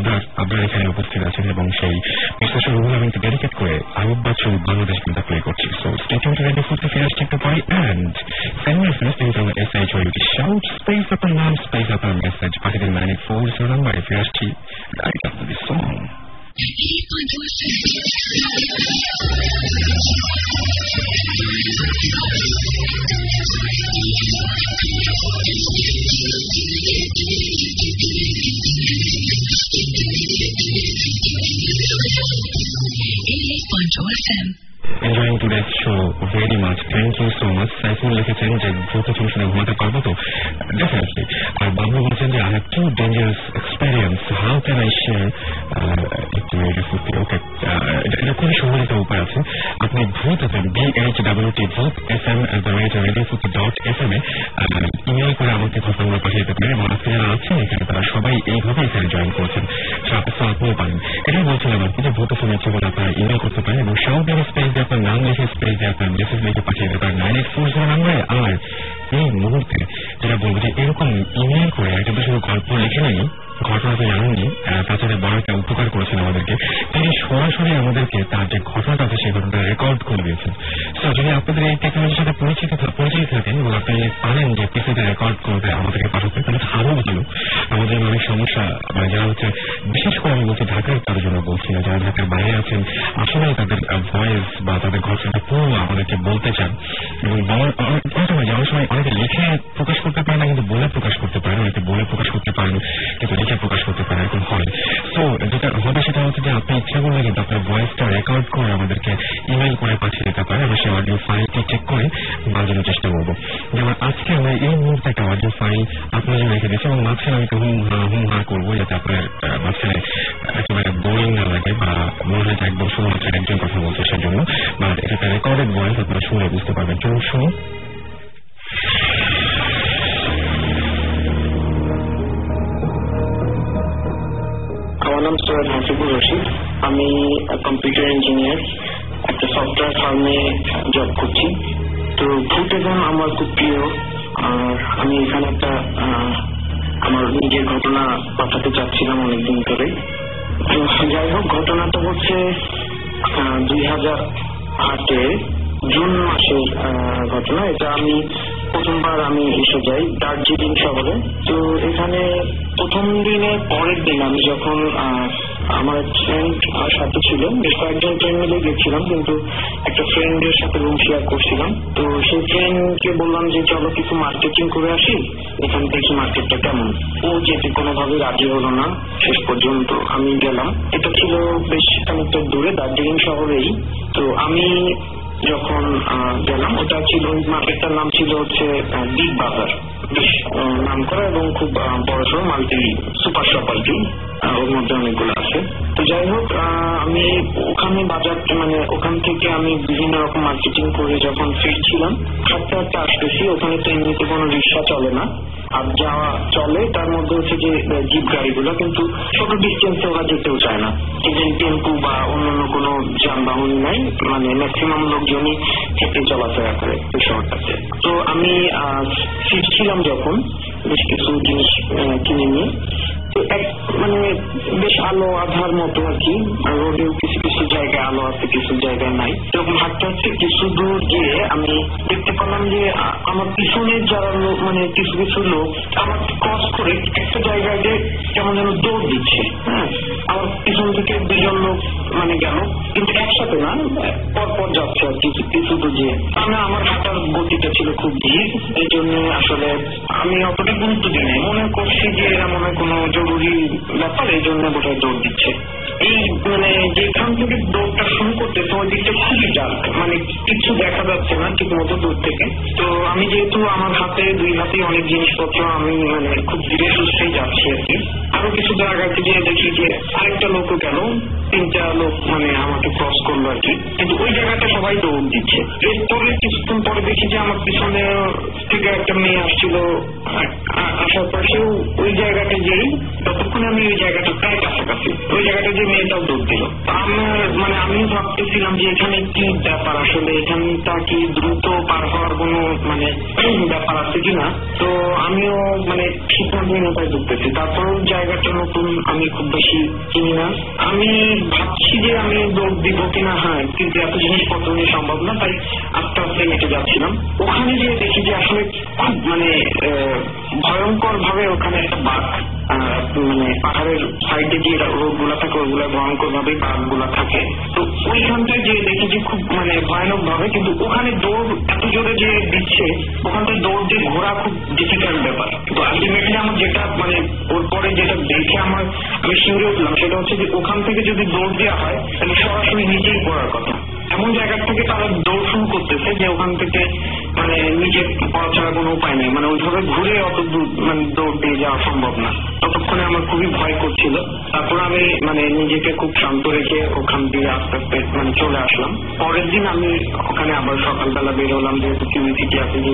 আবরার এখানে উপস্থিত আছেন এবং সেই বীরশ্রেষ্ঠ রুহুল আমিনকে ডেডিকেট করে আরব বাচ্চু বাংলাদেশ কিন্তু প্লে করছি। So stay tuned two radio 4 ফিরে আসছি একটু পরে। And send me message into SHOUT shout space আপনার নাম স্পেস আপনার মেসেজ পাঠিয়ে 984 নাম্বারে। ফিরে আসছি right after this song. Enjoying today's show very much. Thank you so much. Saiful লিখেছেন যে দ্রুত শুনে ঘুমাতে পারবো তো? ডেফিনেটলি। আর বাবু বলছেন যে I have two dangerous experience. How can I share? একটু রেডিও ফুটি। ওকে, এটা খুবই সহজ একটা উপায় আছে। আপনি ভূত FM BHWT ভূত FM @radiofuti.fm ইমেল করে আমাকে ঘটনাগুলো পাঠিয়ে দিতে পারেন এবং আজকে যারা আছেন এখানে তারা সবাই এইভাবে এখানে জয়েন করেছেন, আপনিও পারেন। এটাই বলছিলাম আর কি যে ভূত FM ইচ্ছে করে আপনারা ইমেল করতে পারেন এবং সব স্পেস দিয়ে আপনার নাম লিখে স্পেস দিয়ে আপনার মেসেজ লিখে পাঠিয়ে দিতে পারেন 984 নাম্বারে। আর এই মুহূর্তে যেটা বলবো যে এরকম ইমেল করে একটা তো শুধু গল্প লিখে নেই, ঘটনা তো জানেননি, তাছাড়া বড় একটা উপকার করেছেন আমাদেরকে, তিনি সরাসরি আমাদেরকে তার যে ঘটনাটা আছে সেই ঘটনাটা রেকর্ড করে দিয়েছেন। তো যদি আপনাদের এই টেকনোলজির সাথে পরিচিত থাকেন এবং আপনি পারেন যে পিসিতে রেকর্ড করবে আমাদেরকে পাঠাতে, তাহলে আরো ভালো। আমাদের অনেক সমস্যা মানে যারা হচ্ছে, বিশেষ করে আমি বলছি ঢাকার তাদের জন্য বলছি না, যারা ঢাকার বাইরে আছেন আসলে তাদের ভয়েস বা তাদের ঘটনাটা পুরো আমাদেরকে বলতে চান এবং যাওয়ার সময় অনেকে লিখে প্রকাশ করতে পারে না কিন্তু বলে প্রকাশ করতে পারেন, অনেকে বলে প্রকাশ করতে পারেন কিন্তু লিখে প্রকাশ করতে পারে, এরকম হয়। তো যেটা হবে সেটা হচ্ছে যে আপনি ইচ্ছা করলে কিন্তু আপনার ভয়েসটা রেকর্ড করে আমাদেরকে ইমেল করে পাঠিয়ে দিতে পারেন, আমরা সেই অডিও ফাইলটি চেক করে বাজানোর চেষ্টা করবো। যেমন আজকে আমরা এই মুহূর্তে একটা অডিও ফাইল আপনার জন্য রেখে দিচ্ছি এবং মাঝখানে আমি হুম হা করবো যাতে আপনার মাঝখানে একেবারে বোরিং না লাগে বা মনে হয় একদম শুধুমাত্র একজন কথা বলছে সেজন্য, বা এটা একটা রেকর্ডেড ভয়েস, আপনারা শুনে বুঝতে পারবেন। চলুন শুনুন। আমার নাম সৈয়দ হাসিবুর রশিদ, আমি কম্পিউটার ইঞ্জিনিয়ার, একটা সফটওয়্যার ফার্মে জব করছি। তো ভূত FM আমার খুব প্রিয়, আর আমি এখানে একটা আমার নিজের ঘটনা পাঠাতে চাচ্ছিলাম অনেকদিন ধরে। যাই হোক, ঘটনাটা হচ্ছে 2008 জুন মাসের ঘটনা। এটা আমি প্রথমবার এসে যাই দার্জিলিং শহরে। তো এখানে প্রথম দিনে পরের দিন আমি যখন আমার ফ্রেন্ড সাথে ছিল, বেশ কয়েকজন ফ্রেন্ড মিলে গেছিলাম, কিন্তু একটা ফ্রেন্ডের সাথে রুম শেয়ার করছিলাম। তো সেই ফ্রেন্ডকে বললাম যে চলো কিছু মার্কেটিং করে আসি, এখান থেকে মার্কেটটা কেমন। ও যেতে কোনোভাবে রাজি হলো না, শেষ পর্যন্ত আমি গেলাম। এটা ছিল বেশ খানিকটা দূরে দার্জিলিং শহরেই। তো আমি যখন গেলাম, ওটা ছিল, ওই মার্কেটটার নাম ছিল হচ্ছে বিগ বাজার, বেশ নাম করা এবং খুব বড়সড় মাল্টি সুপার শপ আর কি, ওর মধ্যে অনেকগুলো আছে। তো যাই হোক, আমি ওখানে বাজার মানে ওখান থেকে আমি বিভিন্ন রকম মার্কেটিং করে যখন ফিরছিলাম, হাঁটতে হাঁটতে আসতেছি। ওখানে তো এমনিতে কোনো রিক্সা চলে না, আর যাওয়া চলে তার মধ্যে হচ্ছে যে জিপ গাড়িগুলো, কিন্তু ছোট ডিস্টেন্সে ওরা যেতেও চায় না। ইভেন টেম্পু বা অন্যান্য কোনো যানবাহন নাই, মানে ম্যাক্সিমাম লোকজনই হেঁটে চলাফেরা করে ওই শহরটাতে। তো আমি ফিরছিলাম যখন, বেশ কিছু জিনিস কিনে নিয়ে, তো মানে বেশ আলো আধার মতো আর কি, রোডেও কিছু কিছু জায়গায় আলো আছে, কিছু জায়গায় নাই। এরকম হাঁটতে হাঁটতে কিছু দূর গিয়ে আমি দেখতে পেলাম যে আমার পিছনের যারা লোক, মানে কিছু কিছু লোক আমার ক্রস করে একটা জায়গায় যে কেমন যেন দৌড় দিচ্ছে। হ্যাঁ, আমার পিছন থেকে দুজন লোক মানে গেল, কিন্তু একসাথে না, পরপর যাচ্ছে আর কিছু দূর গিয়ে। আমার হাঁটার গতিটা ছিল খুব ধীর, এই জন্য আসলে আমি অতটা গুরুত্ব দিই নাই, মনে করছি যে এরা মনে হয় কোনো জরুরি ব্যাপার, এই জন্য বোধহয় দৌড় দিচ্ছে। এই মানে যেখান থেকে দৌড়টা শুরু করতেছে ওই দিকটা খুবই ডার্ক, মানে কিছু দেখা যাচ্ছে না ঠিক মতো দূর থেকে। তো আমি যেহেতু আমার দুই হাতে অনেক জিনিসপত্র, আমি মানে খুব ধীরে সুস্থে যাচ্ছি আর কি। আরো কিছু জায়গাতে গিয়ে দেখি যে আরেকটা লোকও গেল, 3টা লোক মানে আমাকে ক্রস করলো আর কি, কিন্তু ওই জায়গাটা সবাই দৌড় দিচ্ছে। এরপরে কিছুক্ষণ পরে দেখি যে আমার পিছনে থেকে একটা মেয়ে আসছিল, আসার পাশেও ওই জায়গাটা যেই ততক্ষণে আমি ওই জায়গাটা প্রায় কাছাকাছি, ওই জায়গাটা যে মেয়েটাও দৌড় দিল। আমার মানে আমিও ভাবতেছিলাম যে এখানে কি ব্যাপার, আসলে এখানটা কি দ্রুত পার হওয়ার কোনো মানে ব্যাপার আছে কিনা। তো আমিও মানে সিদ্ধান্তহীনতায় ঢুকতেছি। তারপর জায়গাটা নতুন, আমি খুব বেশি চিনি না, আমি ভাবছি যে আমি দৌড় দিব কিনা, হ্যাঁ কিন্তু এত জিনিসপত্র নিয়ে সম্ভব না, তাই আস্তে আস্তে হেঁটে যাচ্ছিলাম। ওখানে গিয়ে দেখি যে আসলে খুব মানে ভয়ঙ্কর ভাবে ওখানে একটা বাঘ, মানে পাহাড়ের সাইডে যে রোড গুলা থাকে ওইগুলা ভয়ঙ্কর ভাবে বাঘ গুলা থাকে। তো ওইখানটায় যে দেখি যে খুব মানে ভয়ানক ভাবে, কিন্তু ওখানে দৌড় এত জোরে যে দিচ্ছে, ওখানটায় দৌড় দিয়ে ঘোরা খুব ডিফিকাল্ট ব্যাপার। তো আলটিমেটলি আমার যেটা মানে ওর পরে যেটা দেখে আমি শিউরে উঠলাম সেটা হচ্ছে যে ওখান থেকে যদি দৌড় দেওয়া হয় তাহলে সরাসরি নিচেই পড়ার কথা। এমন জায়গা থেকে তারা দৌড় শুরু করতেছে যে ওখান থেকে মানে নিচে পড়া ছাড়া কোনো উপায় নেই, মানে ওইভাবে ঘুরে অত দূর মানে দৌড় দিয়ে যাওয়া সম্ভব না। ততক্ষণে আমার খুবই ভয় করছিল। তারপর আমি মানে নিজেকে খুব শান্ত রেখে ওখান দিয়ে আস্তে আস্তে মানে চলে আসলাম। পরের দিন আমি ওখানে আবার সকালবেলা বের হলাম, যেহেতু কিউরিসিটি আছে যে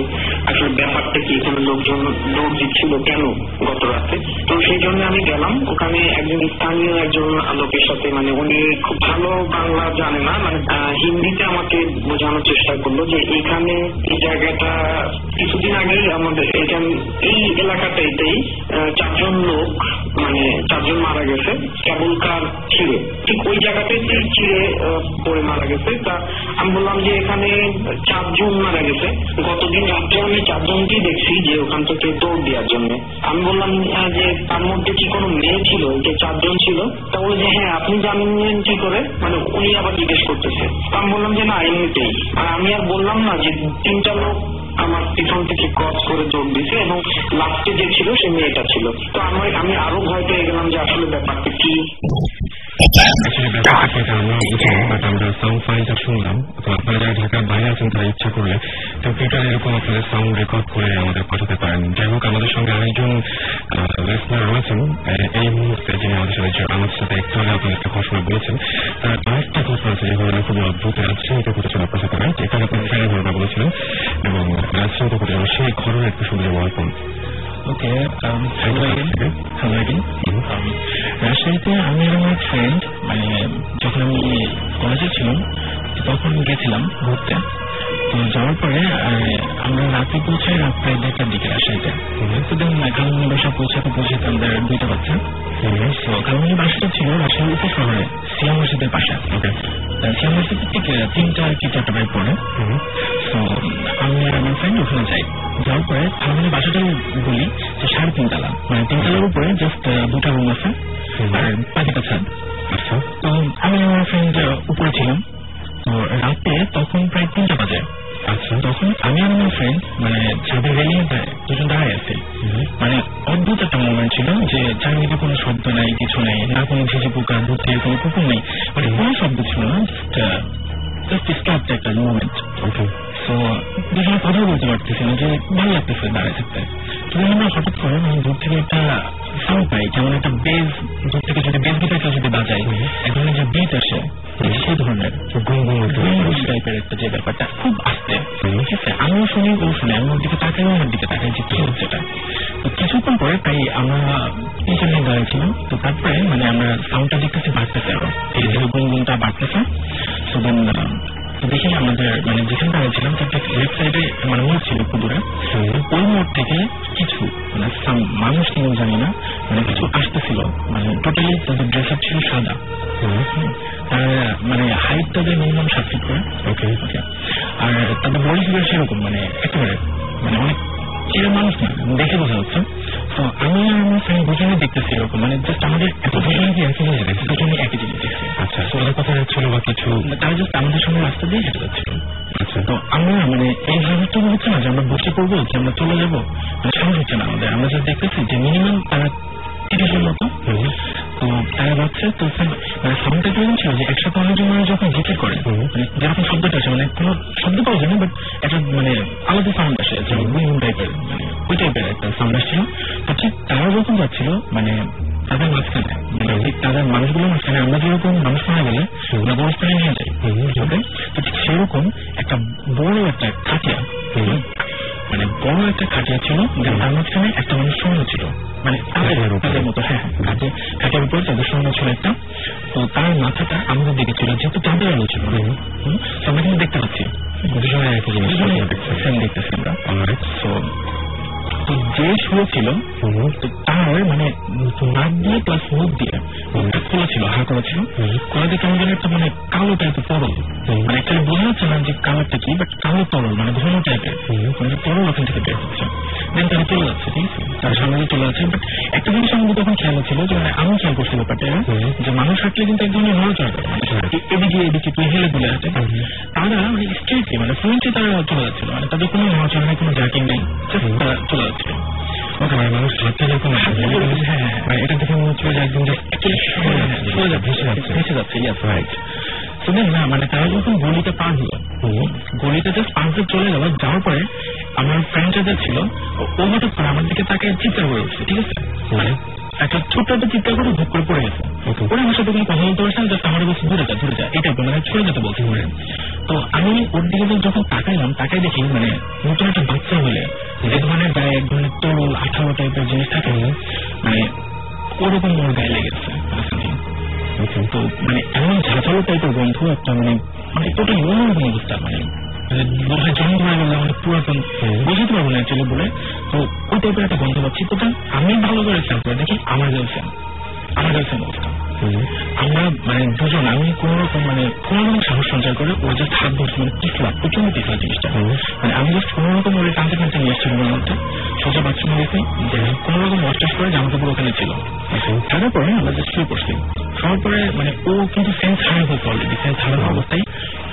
আসলে ব্যাপারটা কি, এখানে লোকজন দৌড় দিচ্ছিল কেন গত রাতে। তো সেই জন্য আমি গেলাম ওখানে স্থানীয় একজন লোকের সাথে, মানে উনি খুব ভালো বাংলা জানে না, মানে হিন্দিতে আমাকে বোঝানোর চেষ্টা করলো যে এখানে এই জায়গাটা কিছুদিন আগেই আমাদের এই এলাকাটাইতেই 4জন লোক মানে 4জন মারা গেছে কেবল কার ছিঁড়ে, ঠিক ওই জায়গাটাই ছিঁড়ে পড়ে মারা গেছে। তা আমি বললাম যে এখানে 4জন মারা গেছে, গতদিন রাত্রে আমি 4জনকেই দেখছি যে ওখান থেকে দৌড় দেওয়ার জন্য। আমি বললাম যে তার মধ্যে কি কোনো মেয়ে ছিল, যে 4জন ছিল। তা বলে যে হ্যাঁ আপনি জানেন কি করে, মানে উনি আবার জিজ্ঞেস করতেছে। আমি বললাম যে না এমনিতেই। আর আমি আর বললাম না যে 3টা লোক আমার পিছন থেকে ক্রস করে দৌড় দিছে এবং লাস্টে যে ছিল সে মেয়েটা ছিল। তো আমি আরো ভয় পেয়ে গেলাম যে আসলে ব্যাপারটা কি। আমরা বুঝলাম, বাট আমরা সাউন্ড ফাইলটা শুনলাম। তো আপনারা যারা ঢাকার বাইরে আছেন তারা ইচ্ছা করলে কম্পিউটার এরকম আপনাদের সাউন্ড রেকর্ড করে আমাদের পাঠাতে পারেন। যাই হোক, আমাদের সঙ্গে আরেকজন লিসনার রয়েছেন এই মুহূর্তে, যিনি আমাদের সাথে একটু আগে আপনার একটা ঘটনা বলেছেন। তার আরেকটা ঘটনা আছে যে ঘটনা খুবই অদ্ভুত, রাজশাহীতে ঘটেছিল আপনার সাথে, রাইট? এখানে আপনি ফ্যানের ঘটনা বলেছিলেন এবং রাজশাহীতে ঘটেছিল, সেই ঘটনা একটু শুনলে বলার পর। ওকে, রাজশাহীতে আমি আর আমার ফ্রেন্ড মানে যখন আমি কলেজে ছিলাম তখন গেছিলাম ঘুরতে। তো যাওয়ার পরে আমরা রাতে পৌঁছাই রাত প্রায় 2টার দিকে রাজশাহীতে। তো দেখুন কালমনি বাসা পৌঁছাতে আমাদের 2টা বাচ্চা। তো কালমনি বাসাটা ছিল রাজশাহীর উপর শহরে সিয়াম মসজিদের পাশে। সিয়াম মসজিদ থেকে 3টা কি 4টা বাইক পড়ে। তো আমি আর আমার ফ্রেন্ড ওখানে যাই। যাওয়ার পরে কালমনি বাসাটা বলি যে 3.5 তলা, মানে 3 তলার উপরে জাস্ট 2টা রুম আছে আর বাকিটা ছাদ। তো আমি আমার ফ্রেন্ড উপরে ছিলাম। তো রাতে তখন প্রায় 3টা বাজে। আচ্ছা, তখন আমি আর আমার ফ্রেন্ড মানে ছাদের রেলিং দুজন দাঁড়ায় আছি। মানে অদ্ভুত একটা মোমেন্ট ছিল যে চারিদিকে কোনো শব্দ নাই, কিছু নেই, না কোনো ঝিঝি পোকা, ভূতে, কোনো কুকুর নেই, মানে কোনো শব্দ ছিল না, জাস্ট স্টপড একটা মোমেন্ট। তো দুজনে কথা বলতে পারতেছি না, যে ভালো লাগতেছে দাঁড়ায় থাকতে। তখন আমরা হঠাৎ করে মানে দূর থেকে একটা সাউন্ড পাই, যেমন একটা বেজ, দূর থেকে যদি বেজ গিটারটা যদি বাজায় এক ধরনের যে বিট আসে, সেই ধরনের টাইপের একটা যে ব্যাপারটা খুব আস্তে, ঠিক আছে? আমিও শুনি, ও শুনে, আমি ওর দিকে তাকাই, আমার দিকে তাকাই যে কি হচ্ছে এটা। তো কিছুক্ষণ পরে তাই আমরা 3 দাঁড়িয়েছিলাম। তো তারপরে মানে আমরা সাউন্ডটা দেখতেছি বাড়তেছে, আরো ধীরে ধীরে গুনগুনটা বাড়তেছে। তো দেন দেখি আমাদের মানে যেখানে দাঁড়িয়েছিলাম তার লেফট সাইডে মানে মোড় ছিল একটু দূরে। ওই মোড় থেকে কিছু মানে মানুষ কেন জানি না, মানে কিছু আসতেছিল, মানে টোটালি তাদের ড্রেস আপ ছিল সাদা। মানে হাইট তাদের মিনিমাম 7 ফিট করে। ওকে, আর তাদের বডি ফিগার সেরকম মানে একেবারে মানে অনেক চিরে মানুষ না, দেখে বোঝা যাচ্ছে। তো আমি আর আমার ফ্রেন্ড দুজনে দেখতেছি এরকম, মানে জাস্ট আমাদের এত দুজনে কি একই জিনিস দেখছি, দুজনে একই জিনিস দেখছি। আচ্ছা, ওদের কথা ছিল বা কিছু, তারা জাস্ট আমাদের সঙ্গে রাস্তা দিয়ে হেঁটে যাচ্ছিল। আচ্ছা, তো আমরা মানে এই ভাবটা হচ্ছে না যে আমরা বসে পড়বো, যে আমরা চলে যাবো, মানে সাহস হচ্ছে না আমাদের। আমরা জাস্ট দেখতেছি যে মিনিমাম তারা 30-এর মতো। তো তারা যাচ্ছে তো মানে সাউন্ডটা কিরকম ছিল যে একসাথে অনেকজন মানুষ যখন জিকির করে মানে যেরকম শব্দটা আসে মানে কোনো শব্দ পাওয়া যায় না বাট একটা মানে আলাদা সাউন্ড আসে বুম টাইপের মানে ওই টাইপের একটা সাউন্ড আসছিল। তো ঠিক তারা যখন যাচ্ছিল মানে তাদের মাঝখানে মানে ঠিক তাদের মানুষগুলোর মাঝখানে আমরা যেরকম মানুষ মারা গেলে আমরা বরস্থানে নিয়ে যাই, তো ঠিক সেরকম একটা বড় একটা খাটিয়া মানে বড় একটা খাটিয়া ছিল তার মাঝখানে একটা মানুষ শূন্য ছিল মানে তাদের মতো। হ্যাঁ খাটিয়ার উপর তাদের শূন্য ছিল একটা। তো তার মাথাটা আমাদের দিকে ছিল যেহেতু তাদের আলো ছিল আমরা কিন্তু দেখতে পাচ্ছি দুজনে একই জিনিস দেখতেছি আমরা। তো যে শুয়েছিল তো তার মানে নাক দিয়ে প্লাস মুখ দিয়ে খোলা ছিল হা করা ছিল, খোলা দিয়ে কেমন যেন একটা মানে কালো টাইপের তরল মানে একটা বোঝা যাচ্ছে না যে কালারটা কি বাট কালো তরল মানে ঘন টাইপের মানে তরল ওখান থেকে বের হচ্ছে। দেন তারা চলে যাচ্ছে, ঠিক আছে তার সামনে দিয়ে চলে যাচ্ছে। বাট একটা জিনিস আমাদের তখন খেয়াল ছিল যে মানে আমি খেয়াল করছি ব্যাপারটা যে মানুষ হাঁটলে কিন্তু এক ধরনের নড়াচড়া করে মানে এদিকে এদিকে তুই হেলে দুলে আছে, তারা মানে স্ট্রেটলি মানে ফ্লুয়েন্টলি তারা চলে যাচ্ছিল মানে তাদের কোনো নড়াচড়া নেই কোনো জার্কিং নেই, তারা চলে যাচ্ছে। ওকে মানে মানুষ হাঁটতে যখন এটা দেখে মনে হচ্ছিল যে একদম ভেসে যাচ্ছে ইয়াস রাইট। তো দেন না মানে তারা যখন গলিটা পার হলো গলিটা জাস্ট পার হয়ে চলে গেল, যাওয়ার পরে আমার ফ্রেন্ডটা যা ছিল ও হঠাৎ করে আমার দিকে তাকে চিৎকার করে উঠছে, ঠিক আছে মানে একটা ছোট্ট একটা চিৎকার করে ভোগ করে পড়ে গেছে। ওরা আমার সাথে কোনো কথা বলতে পারছে না, জাস্ট আমার বলছে ধরে যা এটা মানে ছড়ে যেতে বলছে। তো আমি ওর দিকে যখন তাকাইলাম তাকাই দেখি মানে নতুন একটা বাচ্চা হলে যে ধরনের গায়ে এক ধরনের তরল আঠালো টাইপের জিনিস থাকে মানে ওরকম ওর গায়ে লেগেছে। তো মানে এমন ঝাঁঝালো টাইপের গন্ধ একটা মানে মানে টোটাল অন্যরকম অবস্থা মানে বোধহয় জন্ম হয়ে গেলে মানে পুরাতন বোঝাতে পারবো না অ্যাকচুয়ালি বলে। তো ওই টাইপের একটা গন্ধ পাচ্ছি। তো আমি ভালো করে খেয়াল করে দেখি আমার গার্লফ্রেন্ড অবস্থা। আমরা মানে দুজন আমি কোন রকম মানে কোন রকম সাহস সঞ্চার করে ওর জাস্ট হাত ধরছি মানে পিছলা প্রচন্ড পিছলা জিনিসটা মানে আমি জাস্ট কোন রকম ওর টানতে নিয়ে এসেছি রুমের মধ্যে সোজা বাথরুমে গেছি যে কোন রকম ওয়াশ করে জামা কাপড় ওখানে ছিল। তারপরে আমরা জাস্ট শুয়ে পড়ছি। খাওয়ার পরে মানে ও কিন্তু সেন্স হারা হয়েছে অলরেডি, সেন্স হারা অবস্থায়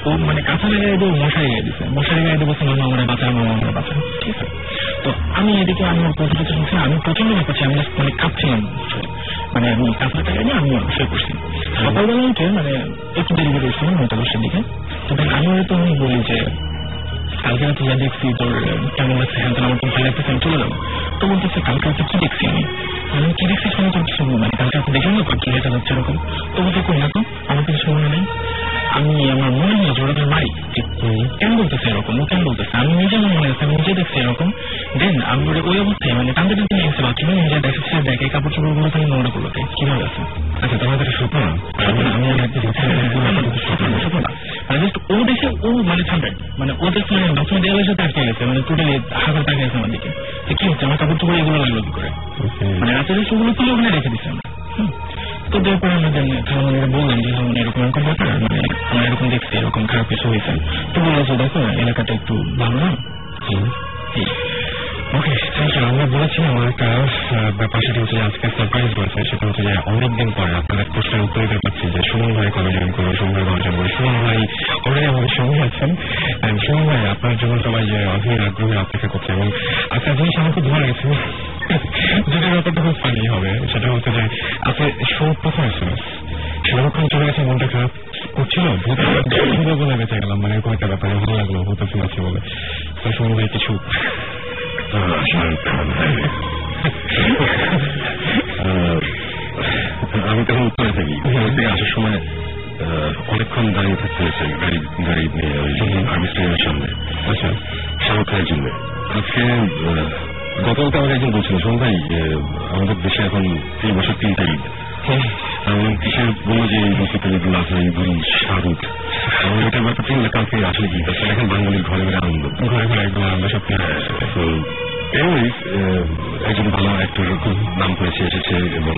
ও মানে কাঁথা গায়ে দিয়ে মশারি গায়ে দিচ্ছে, মশারি গায়ে দিয়ে বলছে মামা আমরা বাঁচান মামা আমরা বাঁচান, ঠিক আছে। তো আমি এদিকে আমি ওর কথা শুনছি, আমি প্রচন্ড ব্যাপারছি আমি জাস্ট মানে কাঁপছিলাম মানে আমি কাঁথাটা গায়ে আমি শুয়ে পড়ছি। সকালবেলা উঠে মানে একটু দেরি করে উঠছিলাম 9-10 দিকে। তো আমি তো আমি বলি যে কালকে রাতে যা দেখছি তোর কেমন লাগছে হ্যাঁ আমার তো ভালো লাগতেছে আমি চলে যাবো। তো বলতেছে কালকে রাতে কি দেখছি আমি কি দেখছি শুনে তো কিছু মানে কালকে রাতে দেখলাম না কি হয়েছে যাচ্ছে এরকম। তো বলতে কই না তো আমার কিছু মনে নেই, আমি আমার মনে হয়েছে ওরা তোর মারি কেন বলতেছে এরকম ও কেন বলতেছে আমি নিজে মনে আছে আমি নিজে দেখছি এরকম। দেন আমি ওই অবস্থায় মানে টানতে টানতে নিয়ে গেছে বাথরুমে নিজে দেখেছে দেখে কাপড় চোপড় গুলো তুমি নোংরা করলো কিভাবে আছে। আচ্ছা তোমার কাছে স্বপ্ন না আমি মানে জাস্ট ও দেখে ও মানে থামবেন মানে ও জাস্ট মানে বাথরুমে দেওয়ালের সাথে আটকে গেছে মানে টোটালি হাতে তাকে গেছে আমার দিকে কি হচ্ছে আমার কাপড় চোপড় এগুলো লাগলো কি করে মানে রাতের সেগুলো তুলে ওখানে রেখে দিচ্ছে আমরা। তো তারপরে আমাদের খালামানিরা বললাম যে মানে এরকম এরকম ব্যাপার মানে আমরা এরকম দেখছি এরকম খারাপ কিছু হয়েছে। তো বলেছে দেখো এলাকাটা একটু ভালো না। ওকে আমরা বলেছিলাম আমার একটা ব্যাপার সেটা হচ্ছে আজকে সারপ্রাইজ বলছে সেটা হচ্ছে যে অনেকদিন পরে আপনাদের প্রশ্নের উত্তর দিতে পারছি যে সুমন ভাই কবে জয়েন করবো সুমন ভাই কবে জয়েন করবো। সুমন ভাই অলরেডি আমাদের সঙ্গে আছেন। সুমন ভাই আপনার জন্য সবাই যে অধীর আগ্রহে অপেক্ষা করছে এবং একটা জিনিস আমার খুব ভালো গেছে যেটা ব্যাপারটা খুব ফানি হবে সেটা হচ্ছে যে আপনি শো প্রথম এসেছিলেন সেরকম চলে গেছে মনটা খারাপ করছিল ভূত বলে বেঁচে গেলাম মানে এরকম একটা ব্যাপারে ভালো লাগলো ভূত শুনেছি বলে। তো সুমন ভাই কিছু আমি তখন উত্তরে থাকি আসার সময় অনেকক্ষণ দাঁড়িয়ে থাকতে হয়েছে গাড়ি নিয়ে আর্মি স্টেশনের সামনে আচ্ছা শাহরুখ খানের জন্য। আজকে গতকালকে আমাকে একজন বলছিল শোন ভাই আমাদের দেশে এখন এই বছর 3 তারিখ এবং কিসের বললো যে এই বছর তারিখগুলো আছে ঈদুল শাহরুখ এবং এটার ব্যাপারটা হলে কালকে আসলে কি তাছাড়া এখন বাঙালির ঘরে ঘরে আনন্দ ঘরে ঘরে একদম আনন্দ সব কিছু। একজন ভালো অ্যাক্টর খুব নাম করেছে এসেছে এবং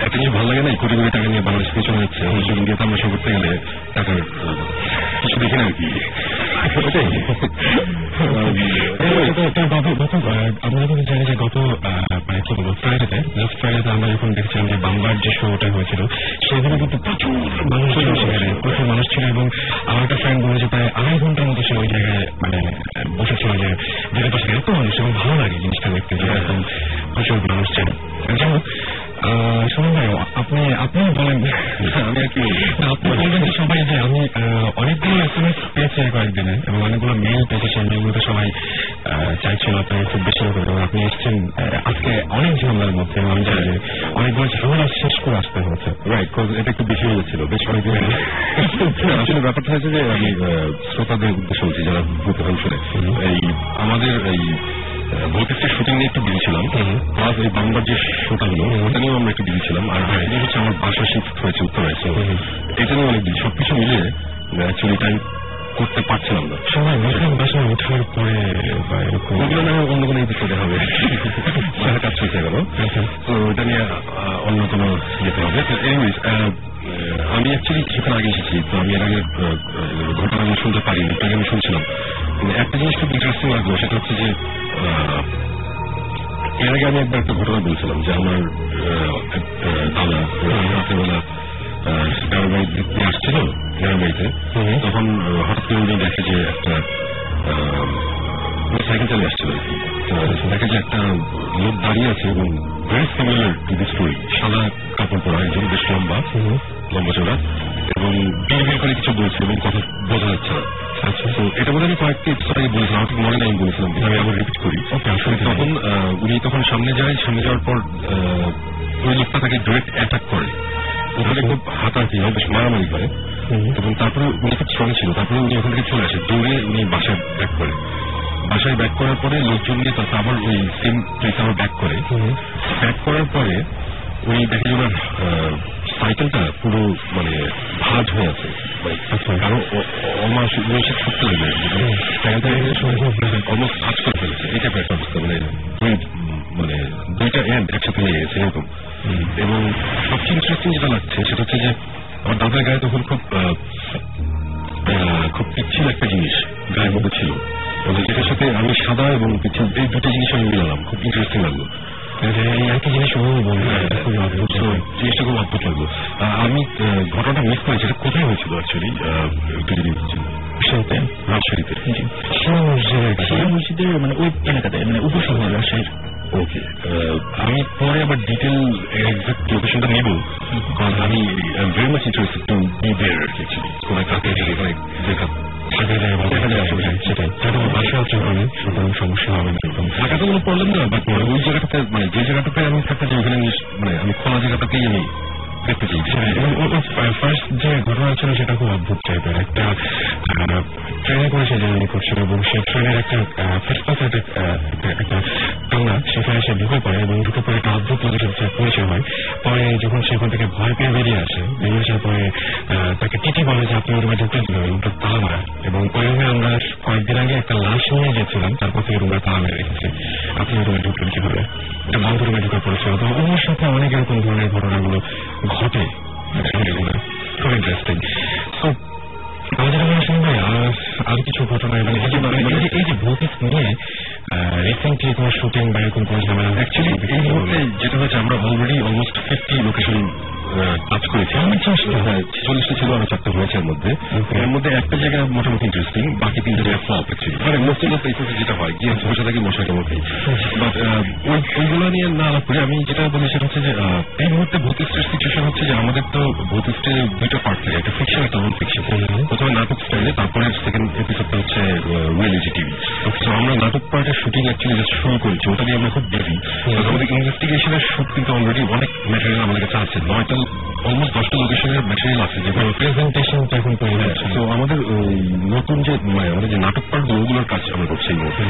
একটা জিনিস ভালো লাগে না কোটি কোটি টাকা নিয়ে বাংলাদেশ পেছনে যাচ্ছে সোশ্যাল মিডিয়াতে আমরা সব করতে গেলে টাকার কিছু দেখি না আর কি। আমরা যখন জানি যে গত মানে কি বলবো ফ্রাইডেতে লাস্ট ফ্রাইডেতে আমরা যখন দেখছিলাম যে বাংলার যে শোটা হয়েছিল সেখানে কিন্তু প্রচুর মানুষ ছিল সেখানে প্রচুর মানুষ ছিল এবং আমার একটা ফ্রেন্ড বলেছে প্রায় 2.5 ঘন্টার মতো সে ওই জায়গায় মানে বসেছিল যে যেটা পাশে এত মানুষ এবং ভালো লাগে জিনিসটা দেখতে যে এরকম প্রচুর মানুষ ছিল। যেমন সুমন ভাই আপনি অনেক ঝামেলার মধ্যে, আমি জানি যে অনেকগুলো ঝামেলা শেষ করে আসতে হচ্ছে। রাইট, এটা একটু বেশি হয়ে যাচ্ছিল বেশ অনেকদিন। আসলে ব্যাপারটা হচ্ছে যে আমি শ্রোতাদের উদ্দেশ্যে বলছি যারা ভূত FM শুনে, এই আমাদের এই ভূতের শুটিং নিয়ে একটু বিজি ছিলাম, প্লাস এই বাংলার যে শোটা হলো ওটা নিয়েও আমরা একটু বিজি ছিলাম, আর এটা হচ্ছে আমার বাসা শিফট হয়েছে উত্তরায়, সো এটা নিয়ে অনেক বিজি, সবকিছু মিলিয়ে অ্যাকচুয়ালি টাইম করতে পারছিলাম না। সবাই নতুন বাসায় ওঠার পরে বা এরকম ওগুলো না অন্য কোনো এপিসোডে হবে, কাজ চলছে গেল, তো ওটা নিয়ে অন্য কোনো যেতে হবে। এনিওয়েজ, আমি অ্যাকচুয়ালি সেখানে আগে এসেছি, তো আমি এর আগে ঘটনা আমি শুনতে পারিনি, একটু আগে আমি শুনছিলাম। একটা জিনিস খুব ইন্টারেস্টিং লাগলো, সেটা হচ্ছে যে এর আগে আমি একবার একটা ঘটনা বলছিলাম যে আমার দাদা রাত্রেবেলা গ্রামের বাড়ি দেখতে আসছিল, গ্রামের বাড়িতে, তখন হঠাৎ করে উনি দেখে যে একটা সাইকেল চালিয়ে আসছিল, দেখে যে একটা লোক দাঁড়িয়ে আছে এবং very similar to the story, সাদা কাপড় পরা, একজন বেশ লম্বা চোরা, এবং বিড় করে কিছু বলছে এবং কথা বোঝা যাচ্ছে না। আচ্ছা, তো এটা বলে আমি কয়েকটি এপিসোড আগে বলেছিলাম, আমার ঠিক মনে নেই বলেছিলাম, আমি আবার রিপিট করি। তখন উনি তখন সামনে যাওয়ার পর ওই লোকটা তাকে ডিরেক্ট অ্যাটাক করে, ওখানে খুব হাতাহাতি হয়, বেশ মারামারি করে, এবং তারপরে উনি খুব স্ট্রং ছিল, তারপরে উনি ওখান থেকে চলে আসে, দৌড়ে উনি বাসায় ব্যাক করে, বাসায় ব্যাক করার পরে লোকজন নিয়ে তারপর আবার ওই সেম প্লেসে আবার ব্যাক করে, ব্যাক করার পরে উনি দেখে যে ওনার সাইকেলটা পুরো মানে ভাঁজ হয়ে আছে, কারণ অমানুষিক শক্তি লেগে সাইকেলটা অলমোস্ট ভাঁজ করে ফেলেছে, এই টাইপের একটা অবস্থা, মানে দুইটা এন্ড একসাথে লেগে গেছে এরকম। এবং সবচেয়ে ইন্টারেস্টিং যেটা লাগছে সেটা হচ্ছে যে আমার দাদার গায়ে তখন খুব পিচ্ছিল একটা জিনিস গায়ের মধ্যে ছিল, এবং যেটার সাথে আমি সাদা এবং পিচ্ছিল এই দুটো জিনিস আমি মিলালাম, খুব ইন্টারেস্টিং লাগলো। এই একই জিনিস জিনিসটা খুব অদ্ভুত লাগলো। আমি ঘটনাটা মিস করেছি, এটা কোথায় হয়েছিল অ্যাকচুয়ালি, একটু যদি রাজশাহীতে, শিয়া মসজিদের মানে ওই এলাকাতে, মানে উপশহর রাজশাহীর। ওকে, আমি পরে আবার ডিটেল এক্সাক্ট লোকেশনটা নেব, কারণ আমি very much interested to be there actually, কোন কাকে সমস্যা হবে না, ঢাকাতে কোনো প্রবলেম না, বাট ওই জায়গাটাতে মানে যে জায়গাটাতে আমি থাকতে চাই ওখানে মানে আমি খোলা জায়গাটাতেই আমি দেখতে চাই। ফার্স্ট যে ঘটনা ছিল সেটা খুব অদ্ভুত টাইপের, একটা ট্রেনে করে সে জার্নি করছিল এবং সেই ট্রেনের একটা ফুটপাথে একটা টাঙ্গা, সেখানে সে ঢুকে পড়ে এবং ঢুকে পড়ে একটা অদ্ভুত লোকের সাথে পরিচয় হয়। পরে যখন সেখান থেকে ভয় পেয়ে বেরিয়ে আসার পরে তাকে টিটি বলে যে আপনি ওই রুমে ঢুকতে দিল, রুমটা তালা মারা, এবং ওই রুমে আমরা কয়েকদিন আগে একটা লাশ নিয়ে গেছিলাম, তারপর থেকে রুমে তালা মেরে রেখেছি, আপনি ওই রুমে ঢুকলেন কিভাবে, একটা বন্ধ রুমে ঢুকে পড়েছিল। তো ওর সাথে অনেক এরকম ধরনের ঘটনাগুলো ঘটে, খুব ইন্টারেস্টিং। তো আমাদের শুনবে আর কিছু ঘটনা, এই যে ভৌতিক নিয়ে রিসেন্টলি কোনো শুটিং বা এরকম কোনো ঝামেলা? অ্যাকচুয়ালি এই মুহূর্তে যেটা হচ্ছে আমরা অলরেডি অলমোস্ট 50 লোকেশন কাজ করেছি, 40টা ছিল, আরো 4টা হয়েছে এর মধ্যে। এর মধ্যে একটা জায়গা মোটামুটি ইন্টারেস্টিং, বাকি 3টা জায়গা ফ্লপ অ্যাকচুয়ালি, মানে মোস্ট অফ প্লেসেসে যেটা হয় গিয়ে বসে থাকি মশা কামড়, বাট ওইগুলো নিয়ে না আলাপ করে আমি যেটা বলি সেটা হচ্ছে যে এই মুহূর্তে ভৌতিস্টের সিচুয়েশন হচ্ছে যে আমাদের তো ভৌতিস্টে দুইটা পার্ট থাকে, একটা ফিকশন একটা নন ফিকশন। প্রথমে নাটক স্টাইলে, তারপরে সেকেন্ড এপিসোডটা হচ্ছে রিয়েলিটি টিভি। তো আমরা নাটক পার্টের শুটিং অ্যাকচুয়ালি জাস্ট শুরু করেছি, ওটা নিয়ে আমরা খুব বিজি। আমাদের ইনভেস্টিগেশনের শুট কিন্তু অলরেডি অনেক ম্যাটেরিয়াল আমাদের কাছে আছে, 9টা অলমোস্ট 10টা লোকেশনের ম্যাটেরিয়াল আছে, যেগুলো প্রেজেন্টেশনটা এখন তৈরি হচ্ছে। তো আমাদের নতুন যে আমাদের যে নাটক পার্ট ওগুলোর কাজ আমরা করছি এই মুহূর্তে।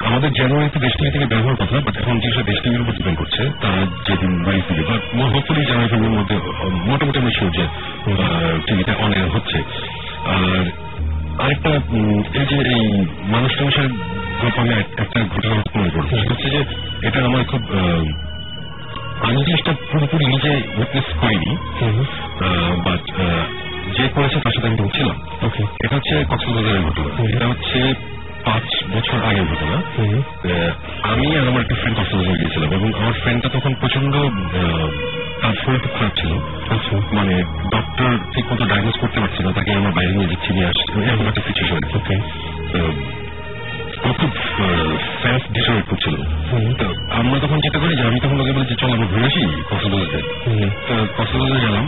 আমাদের জানুয়ারিতে দেশ টিভি থেকে ব্যবহার কথা, বাট এখন জিনিসটা দেশ টিভির উপর ডিপেন্ড করছে, তারা যেদিন রিলিজ দিবে, বাট হোপফুলি জানুয়ারি ফেব্রুয়ারির মধ্যে মোটামুটি আমি শিওর যে টিভিতে অন এয়ার হচ্ছে। আর আরেকটা এই যে এই মানুষ টানুষের গল্প, আমি একটা ঘটনা মনে করছি, সেটা হচ্ছে যে এটা আমার খুব আমি জিনিসটা পুরোপুরি নিজে উইটনেস করিনি, বাট যে করেছে তার সাথে আমি ছিলাম। এটা হচ্ছে কক্সবাজারের ঘটনা, এটা হচ্ছে 5 বছর আগের ঘটনা। আমি আর আমার একটা ফ্রেন্ড কক্সবাজার গিয়েছিলাম, এবং আমার ফ্রেন্ডটা তখন প্রচন্ড তার শরীর খুব খারাপ ছিল, মানে ডক্টর ঠিক মতো ডায়াগনোজ করতে পারছে না, তাকে আমার বাইরে নিয়ে যাচ্ছি, নিয়ে আসছে, এমন একটা সিচুয়েশন। খুব ফ্যান্স ডিসঅর্ডার করছিল। তো আমরা তখন যেটা করি যে আমি তখন ওকে বলি যে চল আমরা ঘুরে আসি কক্সবাজারে। তো কক্সবাজারে গেলাম,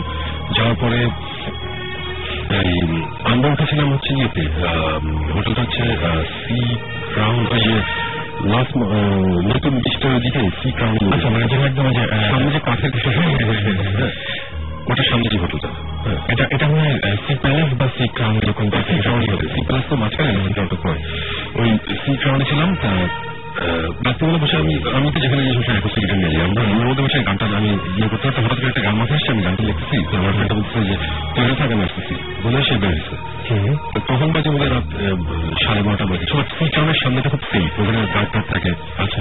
যাওয়ার পরে আমরা উঠেছিলাম হচ্ছে ইয়েতে, হোটেলটা হচ্ছে সি ক্রাউন, লাস্ট নতুন বৃষ্টির দিকে সি ক্রাউন, আচ্ছা মানে যেটা একদম সামনে যে কাঠের ওটার সামনে যে হোটেলটা, এটা মনে হয় সি প্যালেস বা সি ক্রাউন এরকম সি প্যালেস তো মাঝখানে ওই সি ক্রাউনে ছিলাম। রাত্রিবেলা বসে আমি তো যেখানে একশো গিটার নিয়ে যাই, আমরা রুমের মধ্যে বসে গানটা আমি ইয়ে করতে পারতাম, হঠাৎ করে একটা গান মাথায় আসছে, আমি গানটা লিখতেছি, তো আমার ফ্রেন্ডটা বলতেছে যে তৈরি থাকে আমি আসতেছি বলে সে বের হয়েছে। তখন বাজে বলে রাত 12:30 বাজে। সি ক্রাউনের সামনেটা খুব সেফ, ওখানে গার্ড টার্ড থাকে। আচ্ছা,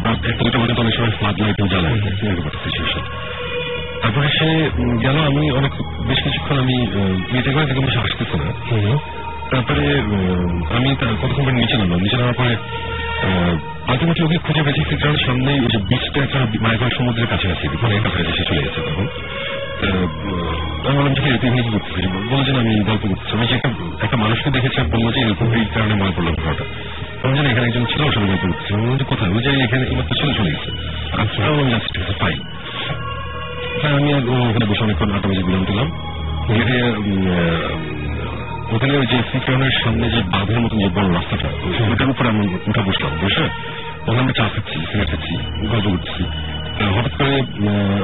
রাত 1-2টা বাজে তো অনেক সময় ফ্লাড লাইটও জ্বালায়, এরকম একটা সিচুয়েশন। তারপরে সে গেল, আমি বেশ কিছুক্ষণ আমি ইয়েতে করে দেখে বসে আসতেছে না। তারপরে আমি কতক্ষণ নিচে নামলাম, নিচে নামার পরে আলটিমেটলি ওকে খুঁজে পেয়েছি সি ক্রাউনের সামনেই, ওই যে বিচটা একটা মায়াগড় সমুদ্রের কাছাকাছি, অনেক কাছাকাছি সে চলে গেছে। তখন আমি বললাম যে তুই কি করতেছিস, বললো যে আমি গল্প করতেছি। আমি যে একটা মানুষকে দেখেছি, বললো যে এরকম এই কারণে মনে পড়লো ঘটনাটা। আমি জানি এখানে একজন ছিল, সবাই গল্প করতেছি। আমি বললাম যে কোথায়, ওই যে এখানে এইমাত্র চলে গেছে। আচ্ছা, আমি বললাম ঠিক আছে ফাইন। আমি ওখানে বসে অনেকক্ষণ আড্ডা বিরাম দিলাম। ওখানে ওই যে সি ক্রাউনের সামনে যে বাঁধের মতন যে বড় রাস্তাটা, ওটার উপরে আমি উঠে বসলাম। বসে ওখানে আমরা চা খাচ্ছি, সিগারেট খাচ্ছি, গল্প করতেছি। হঠাৎ করে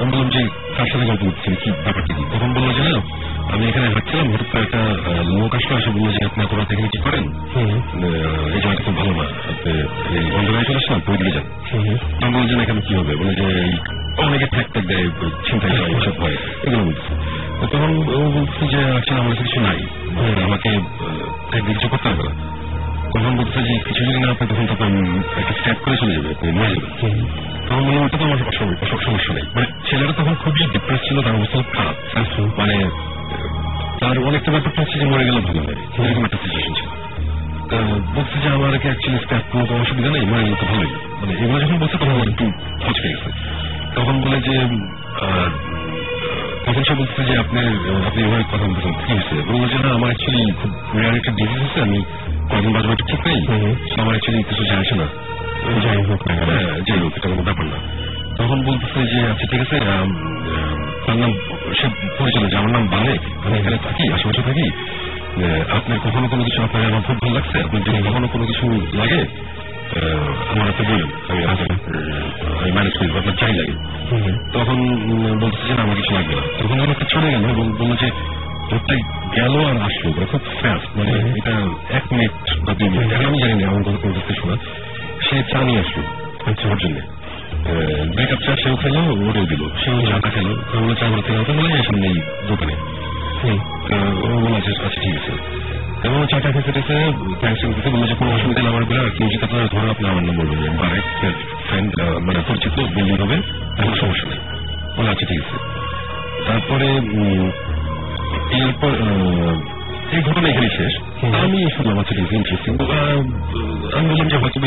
আমি বললাম যে কার সাথে গল্প করতেছি, কি ব্যাপারটা কি? তখন বললো যে না, আমি এখানে হাঁটছিলাম, হঠাৎ করে একটা লোক আসলো, এসে বললো যে আপনি এত রাত এখানে কি করেন, এই জায়গাটা খুব ভালো না, আপনি এই অন্ধকারে চলে আসলাম, বই দিয়ে যান। আমি বলছি না, এখানে কি হবে, বলে যে অনেকে ঠ্যাক ট্যাক দেয়, চিন্তাই হয়, এসব হয়, এগুলো বলতেছে। তখন ও বলছে যে আসলে আমার কাছে কিছু নাই, আমাকে একদিন কিছু করতে হবে না। তখন বলছে যে কিছু যদি না আপনি তখন তখন একটা স্ট্যাপ করে চলে যাবে, আপনি মরে যাবেন। তখন বললাম ওটা তো আমার সমস্যা নেই। মানে ছেলেটা তখন খুবই ডিপ্রেস ছিল, তার অবস্থা খারাপ, মানে তার অনেকটা ব্যাপারটা হচ্ছে যে মরে গেলে ভালো হয়, এরকম একটা সিচুয়েশন ছিল। বলছে যে আমার অ্যাকচুয়ালি স্ট্যাপ কোনো তো অসুবিধা নেই, মরে গেলে তো ভালোই। মানে এগুলো যখন বলছে তখন আমার একটু হচকে গেছে। তখন বলে যে তখন সে বলছে যে আপনি এভাবে কথা বলতেছেন, কি হয়েছে? বললো যে না, আমার অ্যাকচুয়ালি খুব রেয়ার একটা ডিজিজ হচ্ছে, আমি কদিন বাজবে একটু ঠিক নেই, আমার অ্যাকচুয়ালি কিছু জানছে না। যাই হোক, এটা কোনো ব্যাপার না। তখন বলতেছে যে আচ্ছা ঠিক আছে, তার নাম সে পরিচয় যে আমার নাম বালে, আমি এখানে থাকি, আশেপাশে থাকি, আপনার কখনো কোনো কিছু আপনার আমার খুব ভালো লাগছে, আপনার যদি কখনো কোনো কিছু লাগে আমার আপনি বললেন, আমি ম্যানেজ করি, আপনার চাই লাগে। তখন বলতেছে যে আমার কিছু লাগবে না। তখন একটা চলে গেল এবং বললো যে লোকটা গেল আর আসলো খুব ফাস্ট, মানে এটা 1 মিনিট বা 2 মিনিট, আমি জানি না আমার কথা কোনো কাছে শোনা। সে চা নিয়ে আসলো ওর জন্য, 2 কাপ চা সেও খেলো, ওরেও দিল, সেও চাটা খেলো। ওগুলো চা করে খেলো, বলে সামনে এই দোকানে। ও বলে আচ্ছা ঠিক আছে, এবং চাটা খেতে খেতে থ্যাংকস দিতে বললো যে কোনো অসুবিধা আমার বলে, আর কেউ যদি আপনারা ধরো আপনি আমার নাম বলবেন, ফ্রেন্ড মানে পরিচিত বিল্ডিং হবে, কোনো সমস্যা নেই। বলে আচ্ছা ঠিক আছে। তারপরে এরপর এই ঘটনা এখানে শেষ। আমি শুনলাম আচ্ছা ঠিক আছে, ইন্টারেস্টিং। আমি বললাম যে হয়তো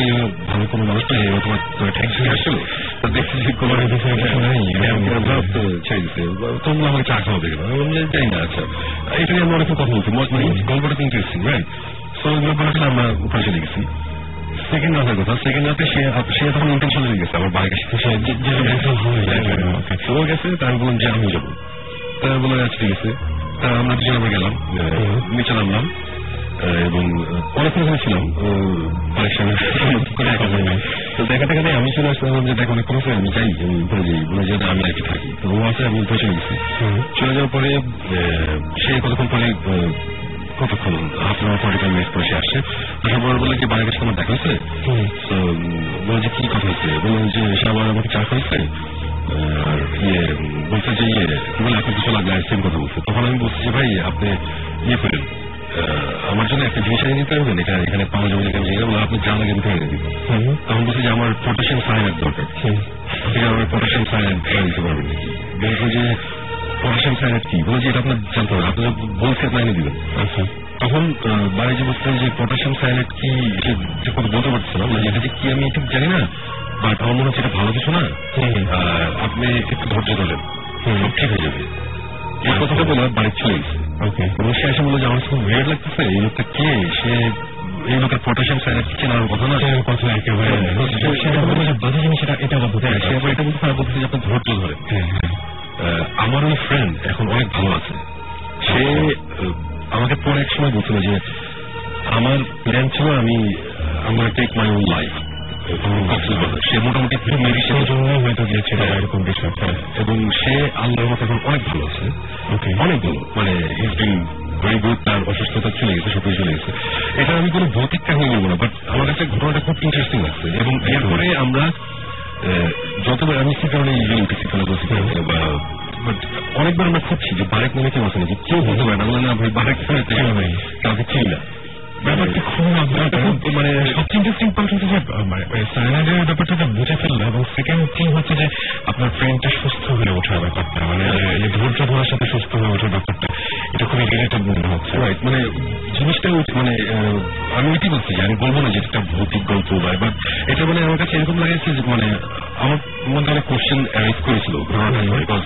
ভালো কোনো মানুষ নেই, তোমার ট্যাক্সি আসছিল, দেখছি যে কোনো ছেড়ে দিচ্ছে, তোমরা আমাকে চা খাওয়া দেখে না, যাই না। আচ্ছা, এটা নিয়ে আমরা অনেক কথা বলছি, গল্পটা ইন্টারেস্টিং, রাইট? সো বলেছিলাম আমরা উপরে চলে গেছি। সেকেন্ড রাতের কথা, সেকেন্ড রাতে সে তখন ইন্টেনশন হয়ে গেছে আমার বাড়ির কাছে, ও গেছে। তাই আমি বললাম যে আমি যাবো, তাই বললাম আচ্ছা ঠিক আছে। আমরা দুজন আমরা গেলাম, নিচে নামলাম এবং অনেকক্ষণ ছিলাম বাড়ির সামনে। তো দেখা টাকা নেই, আমি চলে আসলাম যে দেখ অনেকক্ষণ আছে, আমি যাই, আমি উপরে যাই, বলে যে আমি আর কি থাকি। তো ও আছে, আমি উপরে চলে গেছি। চলে যাওয়ার পরে সে কতক্ষণ পরে, কতক্ষণ 1/2 মিনিট পরে সে আসছে। আসার পর বলে যে বাড়ির কাছে আমার দেখা হয়েছে। তো বলে যে কি কথা হয়েছে, বললাম যে সে আবার আমাকে চা খাইছে, আর বলছে যে বলে আপনার কিছু লাগলে সেম কথা বলছে। তখন আমি বলছি যে ভাই আপনি করেন, আমার জন্য একটা জিনিস এনে দিতে পারবেন, এটা এখানে পাওয়া যাবে, এখানে বলে আপনি যা লাগে আমি এনে দিন। তখন বলছে যে আমার পটাশিয়াম সায়ানাইড দরকার, ঠিক আছে আমার পটাশিয়াম সায়ানাইড দিতে পারবেন নাকি? বলছে যে পটাশিয়াম সায়ানাইড কি? বলে যে এটা আপনার জানতে হবে, আপনার বলছে আপনি এনে দিবেন। আচ্ছা, তখন বাড়ি যে বলছিলেন যে পটাশিয়াম সায়ানাইড কি, যে কথা বলতে পারছে না, এটা যে কি আমি ঠিক জানি না, বাট আমার মনে হচ্ছে এটা ভালো কিছু না, আপনি একটু ধৈর্য ধরেন, সব ঠিক হয়ে যাবে। এই কথাটা বলে বাড়ি চলে গেছে। এবং সে এসে বললো যে আমার খুব ওয়েয়ার্ড লাগতেছে, এই লোকটা কে, সে এই লোকের পটাশিয়াম সায়ানাইড চেনার কথা না, কথা একেবারে বাজে জিনিস, এটা বলতে সে আবার এটা বলতে পারে, বলতে যে আপনার ধৈর্য ধরে। আমার ওই ফ্রেন্ড এখন অনেক ভালো আছে, সে আমাকে পরে এক সময় বলছিল যে আমার প্ল্যান ছিল আমি take my own life, Cox's Bazar. সে মোটামুটি সেই জন্যই হয়তো গিয়েছিল এরকম কিছু, এবং সে আল্লাহর মতো এখন অনেক ভালো আছে, অনেক ভালো, মানে ইজ বিন ভেরি গুড। তার অসুস্থতা চলে গেছে, সবকিছু চলে গেছে। এটা আমি কোনো ভৌতিক কাহিনী বলবো না, বাট আমার কাছে ঘটনাটা খুব ইন্টারেস্টিং লাগছে। এবং এরপরে আমরা যতবার আমি সে কারণে ইভেন উঠেছি বা অনেকবার আমরা খুঁজছি যে বারেক নামে কেউ আছে নাকি, কেউ বলতে পারে না, না ভাই বারেক কাউকে চিনি না। ব্যাপারটা খুব মানে সবচেয়ে ইন্টারেস্টিং পার্ট হচ্ছে যে সায়ানাইডের ব্যাপারটা বুঝে ফেললো, এবং সেকেন্ড থিং হচ্ছে যে আপনার ফ্রেন্ডটা সুস্থ হয়ে ওঠার ব্যাপারটা, মানে ধৈর্য ধরার সাথে সুস্থ হয়ে ওঠার ব্যাপারটা, এটা খুবই রিলেটেড মনে হচ্ছে। রাইট, মানে জিনিসটা মানে আমি এটাই বলছি, আমি বলবো না যে এটা ভৌতিক গল্প বা এটা, মানে আমার কাছে এরকম লাগেছে যে মানে আমার মধ্যে অনেক কোশ্চেন অ্যারাইজ করেছিল ঘটনাটা, বিকজ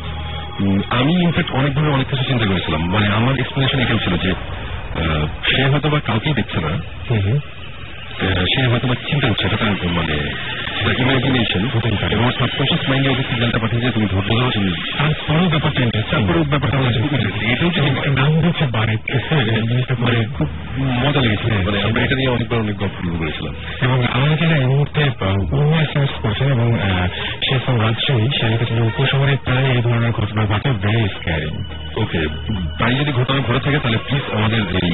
আমি ইনফ্যাক্ট অনেকভাবে অনেক কিছু চিন্তা করেছিলাম। মানে আমার এক্সপ্লেনেশন এটাও ছিল যে সে হয়তো বা কাউকেই দেখছে না, সে হয়তো বা চিন্তা করছে, এটা তার মানে ইমাজিনেশন হতে পারে, এবং সাবকনশিয়াস মাইন্ডে ওদের সিগন্যালটা পাঠিয়েছে তুমি ধৈর্য ধরো, তুমি তারপরেও ব্যাপারটা তারপরেও ব্যাপারটা এটাও যে নাম হচ্ছে বারেক, মানে খুব মজা লেগেছিল। মানে আমরা এটা নিয়ে অনেকবার অনেক গল্প করেছিলাম, এবং আমাদের যারা এই মুহূর্তে উন্নয় এসএমএস করছেন, এবং সে সব রাজশাহী, সে লিখেছে যে উপশহরে প্রায় এই ধরনের ঘটনা ঘটে, ভেরি স্ক্যারিং। ওকে, প্রায় যদি ঘটনা ঘটে থাকে তাহলে প্লিজ আমাদের এই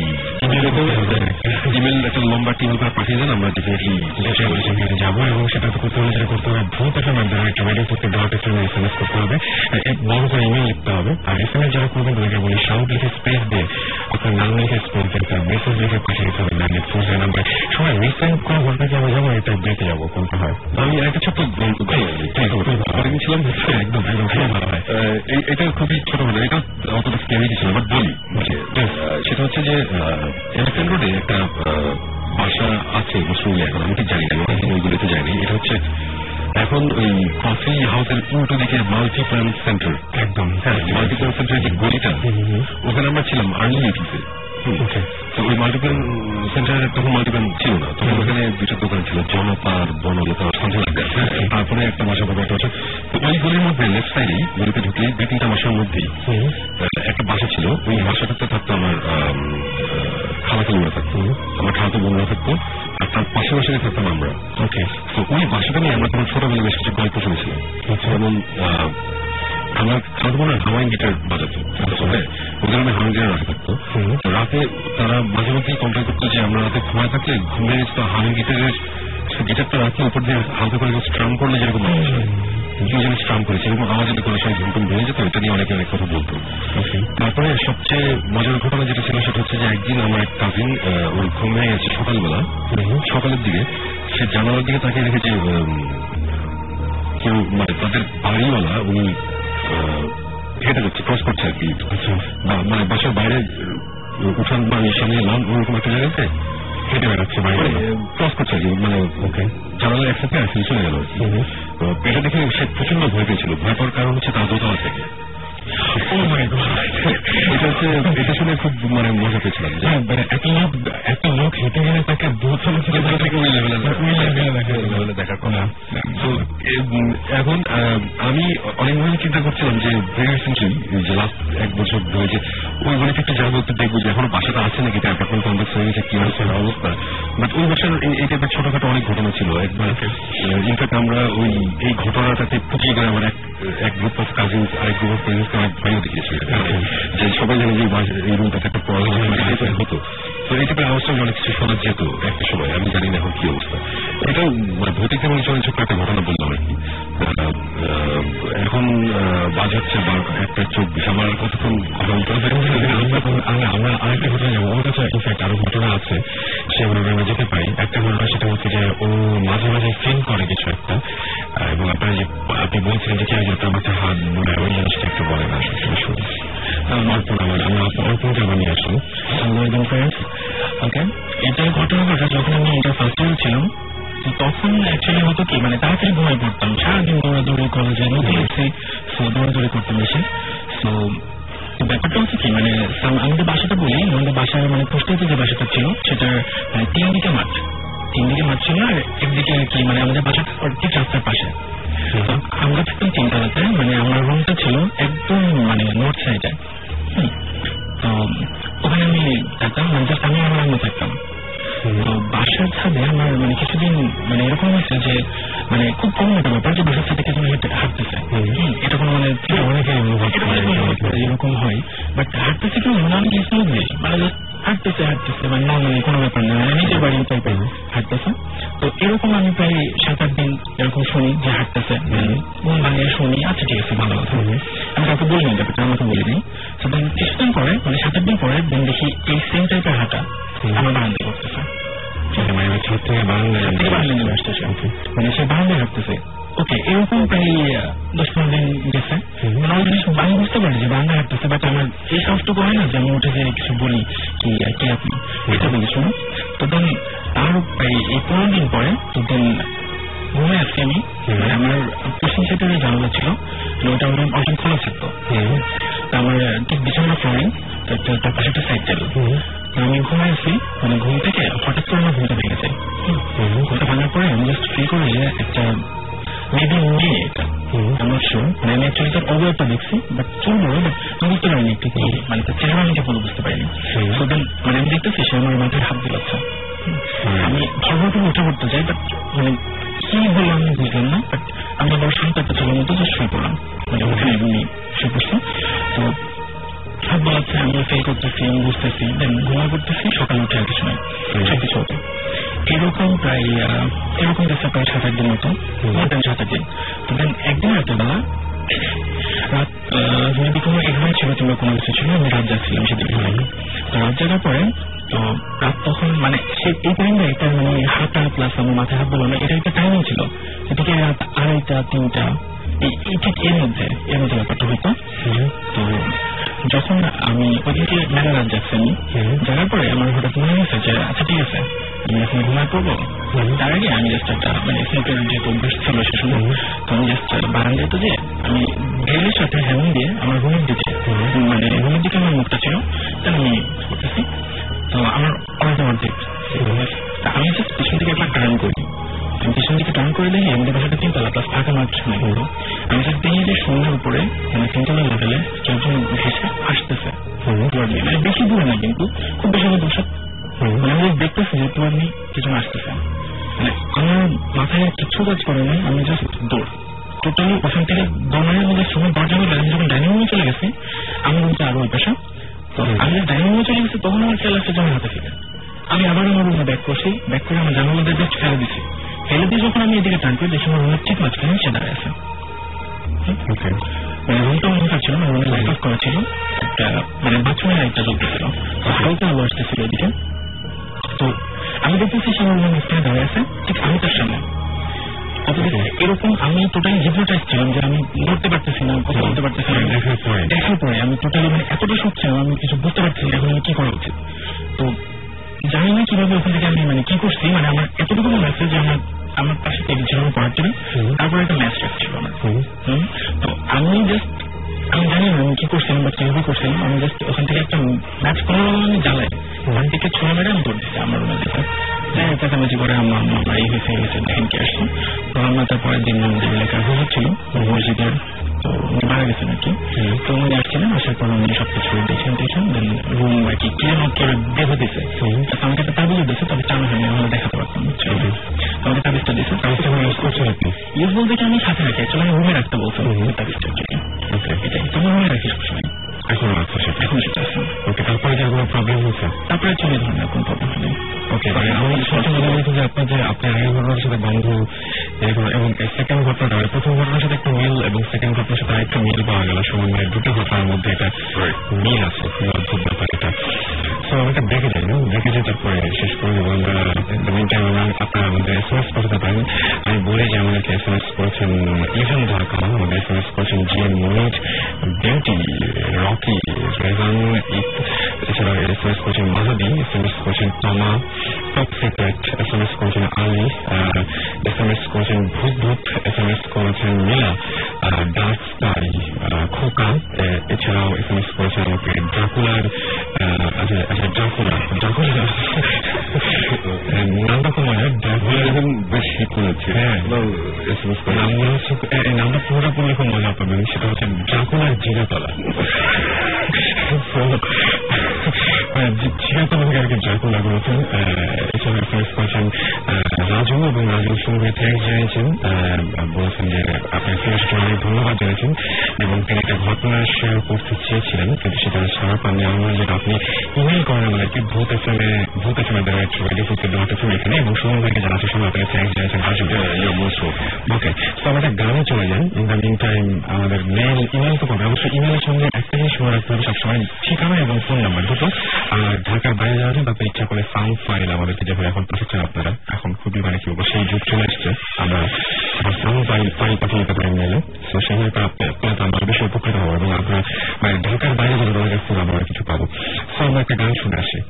ইমেল একটা লম্বা টিমেল করে পাঠিয়ে দেন, আমরা ডেফিনেটলি যাবো। এবং সেটা করতে হলে যেটা করতে হবে, ভূত একটা মাধ্যমে একটা রেডিও করতে ডট এসএমএস করতে হবে, বড় করে ইমেল লিখতে হবে। আর এসএমএস যারা করবেন তাদেরকে বলি সাউট লিখে স্পেস দিয়ে আপনার নাম লিখে স্পেস দিতে হবে, মেসেজ লিখে পাঠিয়ে দিতে হবে, ডাইরেক্ট ফোন নাম্বার। সবাই রিসেন্ট কোনো ঘটনা যাবো যাবো এটা দেখে যাবো কোনটা হয়। আমি একটা ছোট্ট গল্প ছিলাম, একদম একদম খুব ভালো হয়। এটা খুবই ছোট হলো, এটা অতটা স্ক্যারি ছিল, বাট বলি সেটা হচ্ছে যে এলিফ্যান্ট রোডে একটা বাসা আছে মশরুলে, এখন আমি ঠিক জানি না, অনেকদিন ওইগুলোতে যায়নি। এটা হচ্ছে এখন ওই কফি হাউসের উল্টো দিকে মাল্টিপ্ল্যান সেন্টার, একদম হ্যাঁ, মাল্টিপ্ল্যান সেন্টারের যে গলিটা, ওখানে আমরা ছিলাম আর্লি 80s-এ। তো ওই মাল্টিপ্ল্যান সেন্টারে তখন মাল্টিপ্ল্যান ছিল না, তখন ওখানে দুটো দোকান ছিল, জনপার, বনলতা, সন্ধ্যা লাগবে, তারপরে একটা বাসা পাবে একটা বাসা। তো ওই গলির মধ্যে লেফট সাইডেই গলিতে ঢুকলে 2-3টা বাসার মধ্যেই একটা বাসা ছিল। ওই বাসাটাতে থাকতো আমার খালাতো বোনরা থাকতো, আমার খালাতো বোনরা থাকতো, আর তার পাশাপাশি থাকতাম আমরা। ওকে, তো ওই বাসাটা নিয়ে আমরা তখন ছোটবেলায় বেশ কিছু গল্প শুনেছিলাম, যেমন আমার খালাতো বোনরা হাওয়াইন গিটার বাজাতো, ওদের আমি হাওয়াইন গিটার রাখা থাকতো। রাতে তারা মাঝে মধ্যেই কমপ্লেন করতো যে আমরা রাতে ঘুমায় থাকলে ঘুমিয়ে যেত, হাওয়াইন গিটারটা রাখলে উপর দিয়ে হালকা করে স্ট্রাম করলে যেরকম স্ট্রাম করেছে এরকম আওয়াজ যদি কোনো সময় ঘুমটুম ভেঙে যেত, এটা নিয়ে অনেকে অনেক কথা বলতো। তারপরে সবচেয়ে মজার ঘটনা যেটা ছিল সেটা হচ্ছে যে একদিন আমার এক কাজিন ওর ঘুম ভেঙে গেছে সকালবেলা, সকালের দিকে সে জানালার দিকে তাকিয়ে দেখেছে কেউ, মানে তাদের বাড়িওয়ালা উনি হেঁটে যাচ্ছে, ক্রস করছে আর কি, মানে বাসার বাইরে উঠান বা সামনে লাল ওরকম একটা জায়গাতে হেঁটে বেড়াচ্ছে, বাইরে ক্রস করছে আর কি, মানে জানালার একসাথে আসলে চলে গেল। এটা দেখে সে প্রচন্ড ভয় পেয়েছিল, ভয় পাওয়ার কারণ হচ্ছে তার দোতলা থেকে। এটা হচ্ছে, এটা শুনে খুব মানে মজা পেয়েছিলাম, একটা লোক হেঁটে গেলে তাকে দোতলা থেকে ওই লেভেলে দেখার কথা। তো এখন আমি অনেকভাবে চিন্তা করছিলাম যে ভেরি রিসেন্টলি যে লাস্ট 1 বছর ধরে যে ওই গলিতে একটু যাবো, একটু দেখবো যে এখনো বাসাটা আছে নাকি, তার এখন কমপ্লেক্স হয়ে গেছে, কি হচ্ছে অবস্থা। বাট ওই বাসার এই টাইপের ছোটখাটো অনেক ঘটনা ছিল। একবার ইনফ্যাক্ট আমরা ওই এই ঘটনাটাতে পুঁজিয়ে গেলে আমার এক গ্রুপ অফ কাজিনস, আরেক গ্রুপ অফ কাজিনসকে আমার ভাইও দেখিয়েছিল, যে সবাই জানে যে এই রুমটাতে একটা পড়াশোনা হতো। তো এই টাইপের অবস্থা অনেক কিছু শোনা যেত একটা সময়, আমি জানি না এখন কি অবস্থা। এটাও ভৌতিক এবং ছোট্ট একটা ঘটনা বললাম আর কি। এখন বাজাচ্ছে 1:24, আমার কতক্ষণ আমরা আরেকটা ঘটনা যাবো, ওর কাছে ইনফ্যাক্ট আরো ঘটনা আছে, সেগুলো আমরা যেতে পারি। একটা ঘটনা সেটা হচ্ছে যে ও মাঝে মাঝে ফিল করে কিছু একটা, এবং আপনারা যে আপনি বলছিলেন যে কেউ যাতে আমাকে হাত বোলায়, ওই জিনিসটা একটু বলেন আসলে শুনি। অল্প যাবো নিয়ে আসুন। ওকে, এটার ঘটনা ঘটা যখন আমি এটা ফার্স্ট ইয়ার ছিলাম, তখন অ্যাকচুয়ালি হতো কি, মানে তাড়াতাড়ি ঘুমাই পড়তাম, সারাদিন দৌড়াদৌড়ি কলেজে নদী এসে দৌড়াদৌড়ি করতাম বেশি। তো ব্যাপারটা হচ্ছে কি, মানে আমাদের বাসাটা বলি, আমাদের বাসায় মানে পোস্টাতে যে বাসাটা ছিল সেটার 3 দিকে মাঠ ছিল, আর একদিকে আর কি মানে আমাদের বাসাটা ঠিক রাস্তার পাশে। আমরা থাকতাম 3 তলাতে, মানে আমার রুমটা ছিল একদম মানে নর্থ সাইডে। তো ওখানে আমি থাকতাম, মানে আমি আমার আম্মু থাকতাম। তো বাসার ছাদে আমার মানে কিছুদিন মানে এরকম হয়েছে যে হাঁটতেছে বা নর্মালি কোনো ব্যাপার না, মানে নিজের বাড়ি টাইপের হাঁটতেছে। তো এরকম আমি প্রায় 7-8 দিন এরকম শুনি যে হাঁটতেছে, মন ভাঙিয়ে শুনি, আচ্ছা ঠিক আছে ভালো কথা, আমি কাউকে বলিনি, ব্যাপারটা আমাকে বলিনি। তো দেন কিছুদিন পরে, মানে 7-8 দিন পরে দেন দেখি এই সেম টাইপের হাঁটা আমার বারান্দায় করতেছে, মানে ছাদ থেকে বারান্দায় আসতেছে, মানে সে বারান্দায় হাঁটতেছে। ওকে, এরকম প্রায় 10-15 দিন গেছে। আমি বুঝতে পারি যে বারান্দায় হাঁটতেছে, বাট আমার এই সাহসটুকু হয় না যে আমি উঠে যে কিছু বলি কি কে আপনি, এটা বলি শুনো। তো দেন আরো প্রায় এই 15 দিন পরে তো দেন ঘুমে আসছি আমি, আমার পশ্চিম সাইডের জানালা ছিল, ওটা আমার অনেক খোলা থাকতো, আমার ঠিক বিছানা ফ্লোরিং, তার পাশে একটা সাইড ছিল। আমি ঘুমাই আছি, মানে ঘুম থেকে হঠাৎ করে আমার ঘুমটা ভেঙে গেছে। ঘুমটা ভাঙার পরে আমি জাস্ট ফিল করি যে একটা মেবি মেয়ে, এটা আমার শিওর, মানে আমি অ্যাকচুয়ালি তার অবয়বটা দেখছি, বাট কি বলবো আমি বুঝতে পারিনি একটু কি, মানে তার চেহারা আমি কখনো বুঝতে পারিনি। মানে আমি দেখতেছি সে আমার মাথায় হাত দিলাচ্ছে, আমি ভরভর উঠে পড়তে যাই, বাট মানে কি বললো আমি বুঝলাম না, বাট আমি আবার শান্ত একটা চলার মতো যে শুয়ে পড়লাম, মানে ওখানে এমনি শুয়ে পড়ছি। তো হাত বলাচ্ছে, আমি ফিল করতেছি, আমি বুঝতেছি, দেন ঘুমা করতেছি, সকালে উঠে আর কিছু নাই, সব কিছু হতো। এরকম প্রায় এরকম গেছে প্রায় 7-8 দিন মতো, 7-8 দিন। তো দেন একদিন রাতের বেলা রাত যদি কোনো এক্সাম ছিল কিংবা কোনো কিছু ছিল, আমি রাত যাচ্ছিলাম সেদিন। তো রাত জাগার পরে তো রাত তখন মানে সে এই টাইমটা একটা মানে হাঁটা প্লাস আমার মাথায় হাত বলো না, এটা একটা টাইমিং ছিল, এদিকে রাত 2:30-3টা এই ঠিক এর মধ্যে ব্যাপারটা হইতো। তো যখন আমি ওইদিকে মেলা রাত যাচ্ছি, আমি জানার পরে আমার হঠাৎ মনে হয়েছে যে আচ্ছা ঠিক আছে আমি এখন ঘুমায় পড়বো, তার আগে আমি জাস্ট একটা মানে সিম্পল যেহেতু অভ্যাস ছিল সে সময়, তো আমি জাস্ট বারান্দায় তো যে আমি গ্রিলের সাথে হ্যান্ড দিয়ে আমার রুমের দিকে, মানে রুমের দিকে আমার মুখটা ছিল, তাহলে আমি করতেছি। তো আমার অর্ধেক আমি জাস্ট পিছন থেকে একটা টার্ন করি, পিছন দিকে টার্ন করে দেখি আমাদের বাসাটা 3তলা প্লাস ফাঁকা মাঠ সামনে পুরো। আমি জাস্ট দেখি যে শূন্যের উপরে মানে 3তলা লেভেলে কেউজন ভেসে আসতেছে, মানে বেশি দূরে না কিন্তু খুব বেশি দূর, মানে আমি দেখতেছি যে তোমার কিছু আসতেছে, মানে আমার মাথায় কিচ্ছু কাজ করে নাই, আমি জাস্ট দৌড় টোটালি ওখান থেকে দৌড়ানোর আমি জাস্ট সময় দরজা হয়ে আমি যখন ডাইনিং রুমে চলে গেছি, আমার রুমটা আরো ওই পাশা। তো আমি ডাইনিং রুমে চলে গেছি তখন আমার খেয়াল আসছে যে আমার হাতে ফিরে, আমি আবার আমার রুমে ব্যাক করছি, ব্যাক করে আমার জানালা দিয়ে জাস্ট ফেলে দিচ্ছি, ফেলে দিয়ে যখন আমি এদিকে টান করি দেখি আমার রুমের ঠিক মাঝখানে সে দাঁড়ায় আছে। মানে রুমটা অন্ধকার ছিল না, রুমে লাইট অফ করা ছিল, একটা মানে বাথরুমের লাইটটা জ্বলতেছিল, হালকা আলো আসতেছিল এদিকে। তো আমি দেখতেছি সে আমার রুমের মাঝখানে দাঁড়িয়ে আছে, ঠিক আমি তার সামনে। এরকম আমি টোটালি হিপনোটাইজ ছিলাম যে আমি লড়তে পারতেছি না, কথা বলতে পারতেছি না। দেখার পরে আমি টোটালি মানে এতটা শখ ছিলাম, আমি কিছু বুঝতে পারছি না এখন আমি কি করা উচিত। তো জানি না কিভাবে ওখান থেকে আমি মানে কি করছি, মানে আমার এতটুকু মনে আছে যে আমার পাশে টেবিল ছিল আমার পড়ার টেবিল, তারপরে একটা ম্যাচ ছিল আমার। তো আমি জাস্ট আমি জানি না আমি কি করছিলাম বা কিভাবে করছিলাম, আমি জাস্ট ওখান থেকে একটা ম্যাচ করার আমি জ্বালাই ওখান থেকে ছোড়া মেরে আমি দৌড় দিচ্ছি আমার রুমে দিতে, চেঁচামেচি করে আমার এই হয়েছে দেখেন কি আসছে। তো আমার তারপরের দিন আমাদের এলাকার হুজুর ছিল মসজিদের, তো উনি মারা গেছেন আর কি। তো উনি আসছিলেন, আসার পর উনি সবকিছু দেখছেন দেন রুম আর কি ক্লিয়ার করে বেঁধে দিছে, আমাকে একটা তাবিজও দিচ্ছে, তবে টানা হয়নি, আমরা দেখাতে পারতাম, আমাকে তাবিজটা দিচ্ছে। ইউজ বলতে কি আমি সাথে রাখি, অ্যাকচুয়ালি আমি রুমে রাখতে বলতাম তাবিজটা, এটাই তোমার রুমে রাখি সবসময়, এখন সেটা আছে। ওকে, তারপরে যে কোনো প্রবলেম হয়েছে? তারপরে চলে ধরনের কোনো প্রবলেম হয়নি। ওকে, আমি সবসময় মনে হয়েছে যে আপনার যে আপনি আগের ঘটনার সাথে বন্ধু এবং সেকেন্ড ঘটনাটা প্রথম ঘটনার সাথে একটা মিল এবং সেকেন্ড ঘটনার সাথে আরেকটা মিল পাওয়া গেল, সমন্বয়ের দুটো ঘটনার মধ্যে একটা মিল আছে, খুবই অদ্ভুত ব্যাপার এটা। তো আমি এটা দেখে যাই না, দেখে যাই তারপরে শেষ করে দেবো আমরা। আপনারা আমাদের SMS করতে পারেন, আমি বলি যে আমাদেরকে SMS করেছেন ইভেন ঢাকা, আমাদের SMS করেছেন জিএম মনিট, বিউটি, রকি, রেজান, এছাড়া SMS করেছেন মাহাদি, SMS করেছেন তমা, টপ সিক্রেট, SMS করেছেন আলী, SMS করেছেন ভূত, SMS করেছেন মিলা, ডার্ক স্টারি, খোকা, এছাড়াও SMS করেছেন আমাকে ড্রাকুলার, ড্রাকুলা নামটা কমায়, ড্রাকুলা এখন বেশি করেছে, নামটা পুরোটা পড়লে খুব মজা পাবেন, সেটা হচ্ছে ড্রাকুলার জিরাতলা, জিরাতলা থেকে আর কি ড্রাকুলা করেছেন। এছাড়া SMS করেছেন রাজু এবং রাজুর সঙ্গে থ্যাঙ্কস জানিয়েছেন, বলছেন যে আপনার সিনেমাটা অনেক ধন্যবাদ ধন্যবাদ জানাচ্ছেন এবং তিনি একটা ঘটনা শেয়ার করতে চেয়েছিলেন কিন্তু সেটা সারা পাননি। আমার যেটা আপনি ইমেল করেন আমাদেরকে ভূত এফএমে এখানে এবং সুমন ভাইকে জানাচ্ছি সময় আপনাকে থ্যাংকস জানাচ্ছেন আসবে ওকে। তো আমরা গানে চলে যান। ইন দ্য মিন টাইম আমাদের মেল ইমেল তো পাবে অবশ্যই। ইমেলের সঙ্গে একটা জিনিস মনে রাখতে হবে সবসময় ঠিকানা এবং ফোন নাম্বার দুটো। আর ঢাকার বাইরে যাওয়া যায় তারপরে ইচ্ছা করে সাউন্ড ফাইল আমাদেরকে যেভাবে এখন পাঠাচ্ছেন আপনারা এখন খুবই মানে কি বলবো সেই যুগ চলে এসছে আমরা সাউন্ড ফাইল পাঠিয়ে দিতে পারি মেলে। তো সেভাবে আপনারা আমরা বেশি উপকৃত হবো এবং আপনারা মানে ঢাকার বাইরে যদি রয়ে যাচ্ছে আমরা কিছু পাবো। তো আমরা একটা গান শুনে আসি।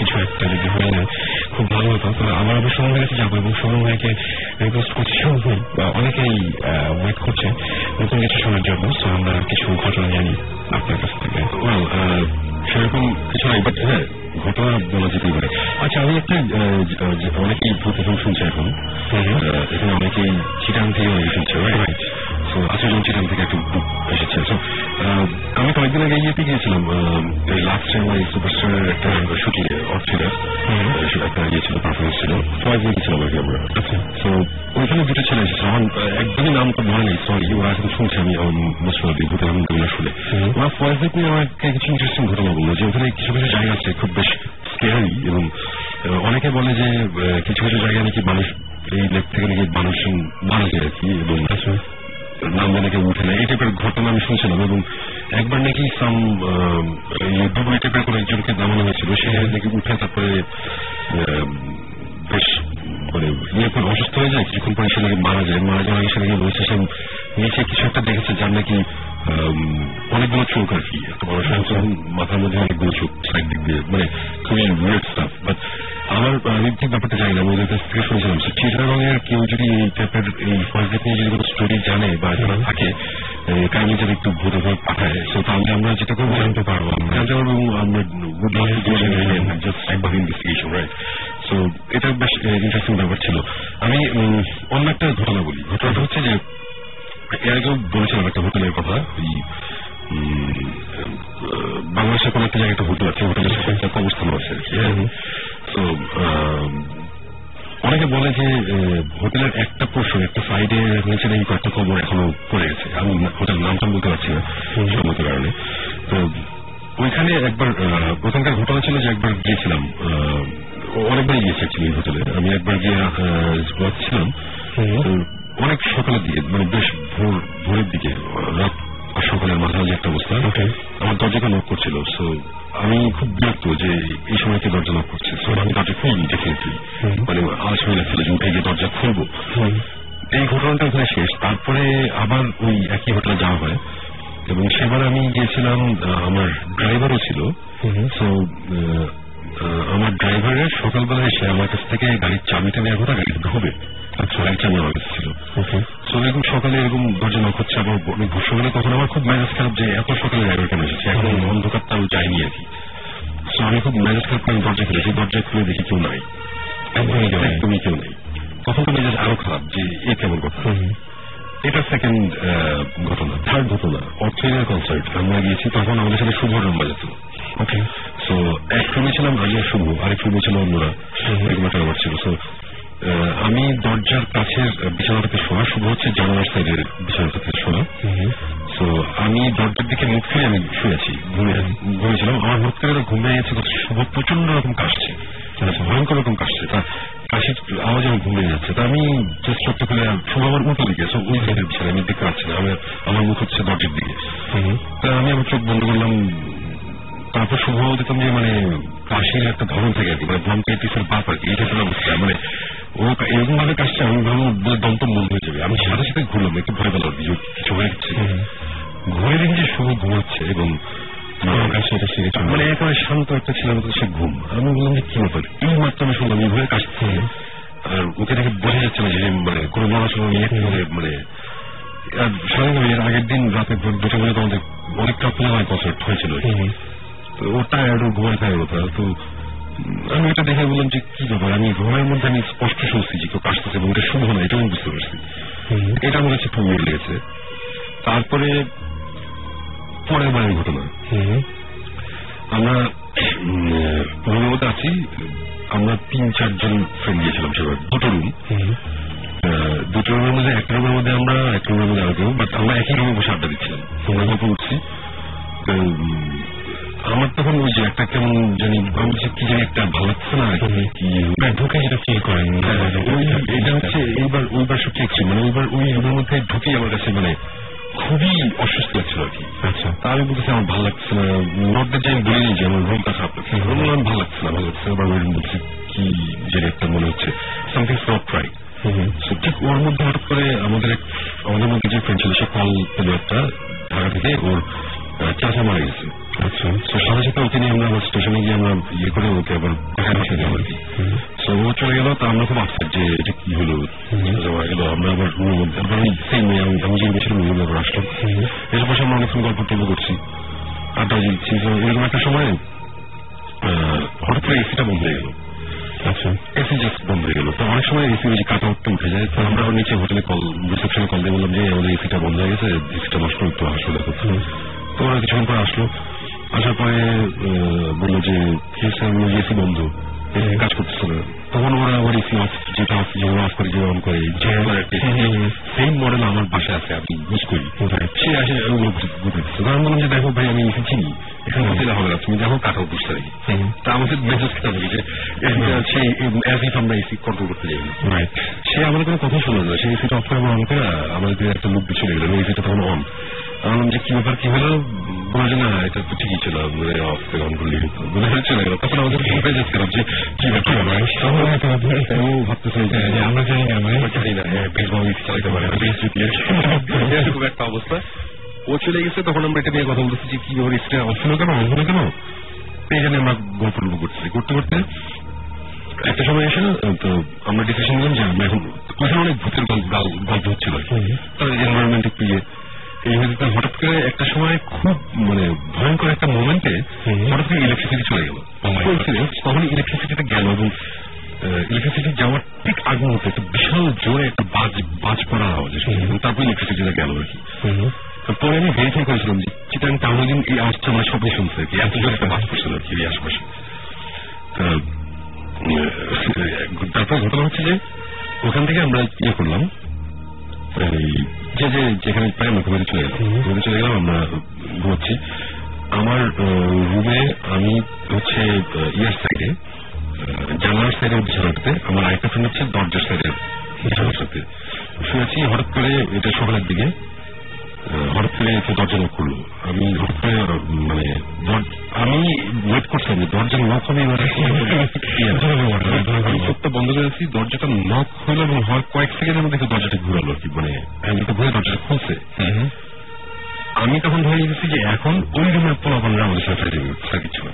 কিছু একটা যদি হয়ে যায় খুব ভালো হতো। তো আমার আবার সুমন ভাইয়ের কাছে যাবো এবং সুমন ভাইকে রিকোয়েস্ট করছি অনেকেই ওয়েট করছে নতুন কিছু শোনার জন্য। তো আমরা কিছু ঘটনা জানি আপনার কাছ থেকে। সেরকম কিছু নাই বাট হ্যাঁ ঘটনা বলা যেতেই পারে। আচ্ছা আমি একটা অনেকেই প্রথম শুনছে এখন এখানে অনেকেই চিটাং থেকে অনেকে শুনছে রাইট। তো আসলে চিটাং থেকে একটা গ্রুপ এসেছে। তো আমি কয়েকদিন আগে ইয়েতে গিয়েছিলাম লাস্ট টাইম ওই সুপারস্টারের একটা শুটিং এ অর্থিরা একটা ইয়ে ছিল পারফরমেন্স ছিল ফয়েজ গিয়েছিলাম আর কি আমরা। তো ওইখানে দুটো ছেলে এসেছে আমার একদমই নাম তো মনে নেই সরি ওরা এখন শুনছে আমি মুসলিম ভূতের আমি শুনে ওরা ফয়েজ নিয়ে আমাকে কিছু ইন্টারেস্টিং ঘটনা বললো যে ওখানে কিছু কিছু জায়গা আছে খুব বেশ স্কেয়ারি এবং অনেকে বলে যে কিছু কিছু জায়গায় নাকি মানুষ এই লেক থেকে নাকি মানুষ মারা যায় আর কি এবং নাম নাকি উঠে না এই টাইপের ঘটনা আমি শুনছিলাম। এবং একবার নাকি দুবই টাইপের কোন একজনকে নামানো হয়েছিল সে নাকি উঠে তারপরে বেশ মানে ইয়ে করে অসুস্থ হয়ে যায় কিছুক্ষণ পরে সে নাকি মারা যাওয়ার আগে সে নাকি বলছে সে নিচে কিছু একটা দেখেছে যার নাকি অনেকগুলো চোখ আর কি একটা বড় মাথার মধ্যে অনেকগুলো চোখ সাইড দিক দিয়ে মানে খুবই উইয়ার্ড স্টাফ। বাট আমি ঠিক ব্যাপারটা জানি না আমি ওদের কাছ থেকে শুনেছিলাম চিটাগংয়ের কেউ যদি এই টাইপের এই ফরেস্ট নিয়ে যদি কোনো স্টোরি জানে বা যারা থাকে কাইন্ডলি যদি একটু ঘুরে ঘুরে পাঠায় তো তাহলে আমরা যেটা করবো জানতে পারবো এবং আমরা জাস্ট একবার ইনভেস্টিগেশন রাইট। তো এটা বেশ ইন্টারেস্টিং ব্যাপার ছিল। আমি অন্য একটা ঘটনা বলি। ঘটনাটা হচ্ছে যে এর আগেও বলেছিলাম একটা হোটেলের কথা বাংলাদেশের কোন একটা জায়গায় একটা হোটেল আছে হোটেলের সাথে একটা অবস্থান আছে। তো অনেকে বলে যে হোটেলের একটা পোর্শন একটা সাইডে নিচে নাকি কয়েকটা খবর এখনো পড়ে গেছে। আমি হোটেলের নামটা বলতে পারছি না সম্মত কারণে। তো ওইখানে একবার প্রথমকার ঘটনা ছিল যে একবার গিয়েছিলাম অনেকবারই গিয়েছি অ্যাকচুয়ালি হোটেলে। আমি একবার গিয়ে ছিলাম অনেক সকালের দিকে মানে বেশ ভোরের দিকে রাত আর সকালের মাঝামাঝি একটা অবস্থা আমার দরজাটা নক করছিল। সো আমি খুব বিরক্ত যে এই সময়কে দরজা নক করছে। সো আমি দরজা খুলবি ডেফিনেটলি মানে আজ হয়ে লাগছিল যে উঠে গিয়ে দরজা খুলবো। এই ঘটনাটা ওখানে শেষ। তারপরে আবার ওই একই হোটেলে যাওয়া হয় এবং সেবার আমি গিয়েছিলাম আমার ড্রাইভারও ছিল। সো আমার ড্রাইভারের সকালবেলা এসে আমার কাছ থেকে গাড়ির চাবিটা নেওয়ার কথা গাড়িতে ঢোবে গাড়ির চাবি আমার কাছে ছিল। তো এরকম সকালে এরকম দরজা নক হচ্ছে আবার সকালে তখন আমার খুব মেজাজ খারাপ যে এত সকালে ড্রাইভার কেন এসেছে এখন অন্ধকার তাও যায়নি আর কি। তো আমি খুব মেজাজ খারাপ করে দরজা খুলেছি দরজা খুলে দেখি কেউ নাই একদমই কেউ নেই। তখন তো মেজাজ আরো খারাপ যে এ কেমন কথা। এটা সেকেন্ড ঘটনা। থার্ড ঘটনা অর্থনীতির কনসার্ট আমরা গিয়েছি তখন আমাদের সাথে শুভ রুম বাজাতো। ওকে সো এক রুমে ছিলাম আমি আর শুভ আরেক রুমে ছিল অন্যরা এরকম একটা ব্যাপার ছিল। সো আমি দরজার কাছের বিছানাটাতে শোয়া শুভ হচ্ছে জানালার সাইডের বিছানাটাতে শোয়া। সো আমি দরজার দিকে মুখ ফিরে আমি শুয়েছি ঘুমিয়েছিলাম। আমার মুখ থেকে ঘুমিয়ে গেছে শুভ প্রচন্ড রকম কাশছে ভয়ঙ্কর রকম কাশছে তার কাশির আওয়াজ আমি ঘুমিয়ে যাচ্ছে। তা আমি জাস্ট চোখটা খুলে শুভ আমার উল্টো দিকে ওই সাইডের বিছানা আমি দেখতে পাচ্ছি না আমার মুখ হচ্ছে দরজার দিকে। তা আমি আমার চোখ বন্ধ করলাম। তারপর শুভ দেখলাম যে মানে কাশির একটা ধরন থাকে আর কি মানে ব্রঙ্কাইটিসের বাপ আর কি এটা একটা অবস্থা মানে ও এরকম ভাবে কাশছে আমি ভাবলাম দমটম বন্ধ হয়ে যাবে। আমি সাথে সাথে ঘুরলাম একটু ভয় পেলাম কিছু হয়ে যাচ্ছে ঘুরে দেখি যে শুভ ঘুমাচ্ছে এবং মানে একেবারে শান্ত একটা ছেলের মতো সে ঘুম। আমি বললাম যে কি ব্যাপার এই মাত্র আমি শুনলাম এই ঘুরে কাশছে কোনো নড়াচড়া নিয়ে মানে সাধারণত এর আগের দিন রাতে 2টা বলে তো আমাদের অনেকটা প্লেয়ার কনসার্ট হয়েছিল, তো ও টায়ার্ড, ও ঘুমায় থাকার কথা। তো আমি এটা দেখে বললাম যে কি ব্যাপার, আমি ঘুমের মধ্যে আমি স্পষ্ট শুনছি যে কেউ কাশতেছে এবং এটা শুভ না, এটাও আমি বুঝতে পারছি। এটা আমার কাছে খুব ভালো লেগেছে। তারপরে পরের বারের ঘটনা, আমরা রুমের মধ্যে আছি, আমরা 3-4 জন ফ্রেন্ড গিয়েছিলাম সবাই, 2টো রুম, 2টো রুমের মধ্যে একটা রুমের মধ্যে আমরা, একটা রুমের মধ্যে আরেক রুম, বাট আমরা একই রুমে বসে আড্ডা দিচ্ছিলাম, তোমরা গল্প করছি। তো আমার তখন ওই যে একটা কেমন জানি কি জানি একটা ভালো লাগছে না, কি ঢুকে যেটা ফিল করেন, এটা হচ্ছে ওইবার সবচেয়ে এক্সট্রিম, মানে ওইবার ওই রুমের মধ্যে ঢুকেই আমার কাছে মানে খুবই অসুস্থ লাগছিল আর কি। আচ্ছা, তা আমি বলতেছি আমার ভালো লাগছে না, নর্দের যে আমি বলিনি যে আমার রুমটা খারাপ লাগছে, রুম ভালো লাগছে না, আবার ওই রুম বলছি কি জানি একটা মনে হচ্ছে সামথিং নট রাইট। ঠিক ওর মধ্যে হঠাৎ করে আমাদের মধ্যে যে ফ্রেন্ড ছিল সে কল পেল একটা ঢাকা থেকে, ওর চাচা মারা গেছে। আচ্ছা, সাথে সাথে ওকে নিয়ে আমরা আবার স্টেশনে গিয়ে আমরা ইয়ে করে ওকে আবার দেখা বসে গেলাম আর কি। তো ও চলে গেল, তা আমরা খুব আপসেট যে এটা কি হলো, মারা গেল। আমরা আবার রুমের মধ্যে আবার সেম আমি যে গেছিলাম রুমে আবার আসলাম, এর পাশে আমরা অনেকক্ষণ গল্প টল্প করছি, আড্ডা দিচ্ছি। তো এরকম একটা সময় হঠাৎ করে এসিটা বন্ধ হয়ে গেল। আচ্ছা, এসি জাস্ট বন্ধ হয়ে গেল। তো অনেক সময় এসি ওই কাট আউটটা উঠে যায়। তো আমরা নিচে হোটেলে রিসেপশনে কল দিয়ে বললাম যে আমাদের এসিটা বন্ধ হয়ে গেছে, এসিটা নষ্ট একটু আসলে দেখো। তো ওরা কিছুক্ষণ পরে আসলো, আসার পরে বললো যে এসি বন্ধ, কাজ করতেছে না। তখন ওরা আবার এসি অফ, যেটা অফ করে যে অন করে সেম মডেল আমার বাসায় আছে, আমি ইউজ করি। সে আসে ওগুলো ঘুরতেছে। আমি বললাম যে দেখো ভাই আমি এসি চিনি, এখানে হোটেলে হবে না, তুমি দেখো কাট আউট বুঝতে পারি। তা আমাদের মেসেজ খেতে হবে যে আমরা এসি কন্ট্রোল করতে যাই না। সে আমাদের কোনো কথা শুনলো না, সে এসিটা অফ করে অন করে আমাদের একটা লোক চলে গেল, এসিটা তখন অন। আমি বললাম যে কি ব্যাপার, কি হলো? বলছে না এটা তো ঠিকই ছিল, অফ থেকে অন করলে চলে গেল। তখন আমাদের মেসেজ খেলাম যে কি ব্যাপার, ভাবতেছে আমরা জানি না, জানি না চালাইতে পারে এরকম একটা অবস্থা। ও চলে গেছে, তখন আমরা এটা নিয়ে কথা বলতেছি যে কি ওর এসিটা অফ হলো কেন, অফ হলো কেন, এই জন্য আমরা গল্প করতেছি। করতে করতে একটা সময় এসে তো আমরা ডিসিশন নিলাম যে আমরা এখন ওখানে অনেক ভূতের গল্প হচ্ছিল, এনভায়রনমেন্ট একটু এই হয়েছে। হঠাৎ করে একটা সময় খুব মানে ভয়ঙ্কর একটা মোমেন্টে হঠাৎ করে ইলেকট্রিসিটি চলে গেল। তখন ইলেকট্রিসিটিটা গেল এবং ইলেকট্রিসিটি যাওয়ার ঠিক আগে মতো একটা বিশাল জোরে একটা বাজ পড়ার আওয়াজ, তারপর ইলেকট্রিসিটিটা গেল আর কি। পরে আমি ভেরিফাই করেছিলাম যে চিটাং টাউনে দিন এই আওয়াজটা আমার সবাই শুনছে আর কি, এত জোরে একটা বাজ পড়ছিল আর কি এই আশপাশে। তারপর ঘটনা হচ্ছে যে ওখান থেকে আমরা ইয়ে করলাম, যেখানে প্রায় আমরা ঘুমাতে চলে গেলাম, আমরা ঘুমাচ্ছি। আমার রুমে আমি হচ্ছে ইয়ার সাইডে, জানালার সাইডের বিছানাটাতে, আমার আরেকটা ফ্রেন্ড হচ্ছে দরজার সাইডের বিছানার সাথে শুনেছি। হঠাৎ করে এটা সকালের দিকে হঠাৎ করে এসে দরজা নক করলো। আমি হঠাৎ করে মানে আমি ওয়েট করছিলাম যে দরজা নক হবে, চোখটা বন্ধ করেছি, দরজাটা নক হলো এবং হওয়ার কয়েক সেকেন্ডের মধ্যে দরজাটা ঘুরালো আর কি, মানে হ্যান্ডেলটা ঘুরে দরজাটা খুলছে। আমি তখন ধরে গেছি যে এখন ওই রুমের পোলাপানরা আমাদের সাথে কিছু না।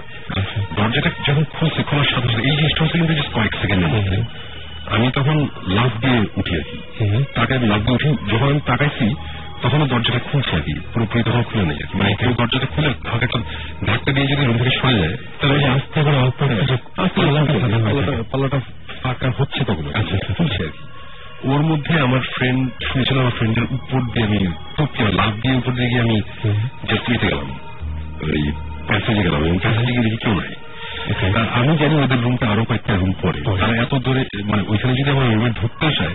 দরজাটা যখন খুলছে, খোলার সাথে সাথে এই জিনিসটা হচ্ছে কিন্তু কয়েক সেকেন্ডের মধ্যে আমি তখন লাফ দিয়ে উঠি আর কি। তাকে আমি লাফ দিয়ে উঠি, যখন আমি তাকাইছি তখন দরজাটা খুলছে আর কি, পুরোপুরি তখন খুলে নেই আর কি। মানে কেউ দরজাটা খুলে আমাকে একটা ধাক্কা দিয়ে যদি রুম থেকে সরে যায় তাহলে আস্তে করে পাল্লাটা ফাঁকা হচ্ছে, তখন খুলছে আর কি। ওর মধ্যে আমার ফ্রেন্ড শুনেছিল, আমার ফ্রেন্ডের উপর দিয়ে আমি লাফ দিয়ে উপর দিয়ে গিয়ে আমি জাস্ট গেলাম, ওই প্যাসেজে গেলাম এবং প্যাসেজে গিয়ে দেখি কেউ নাই। আমি জানি ওদের রুমটা আরো কয়েকটা রুম পরে, তারা এত দূরে মানে ওইখানে যদি আমার রুমে ঢুকতে আসে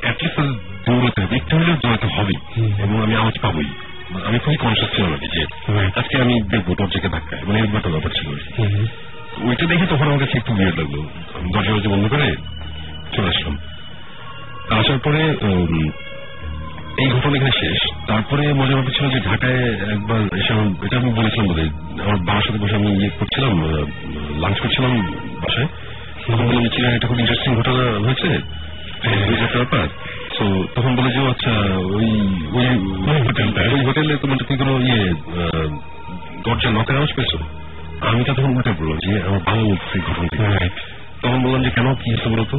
অ্যাটলিস্ট দৌড়াতে হবে, একটু হলেও দৌড়াতে হবে এবং আমি আওয়াজ পাবোই। আমি খুবই কনসিয়াস ছিলাম আর কি যে আজকে আমি দেখবো দরজাকে ধাক্কায়, মানে এরকম একটা ব্যাপার ছিল। ওইটা দেখে তখন আমার কাছে একটু বিয়ের লাগলো, দরজা বন্ধ করে চলে আসলাম। আসার পরে এই ঘটনা এখানে শেষ। তারপরে মজার ব্যাপার ছিল যে ঢাকায় একবার এসে, এটা আমি বলেছিলাম বোধহয়, আমার বাবার সাথে বসে আমি ইয়ে করছিলাম, লাঞ্চ করছিলাম বাসায়, তখন বললাম চিরাং একটা খুব ইন্টারেস্টিং ঘটনা হয়েছে একটা ব্যাপার। তো তখন বলে যে আচ্ছা ওই হোটেলে তোমার কি কোনো ইয়ে দরজা নকের আওয়াজ পেয়েছো? আমি তো তখন উল্টে বললাম যে আমার ভালো বলছি ঘটনা। তখন বললাম যে কেন কি হচ্ছে বলতো?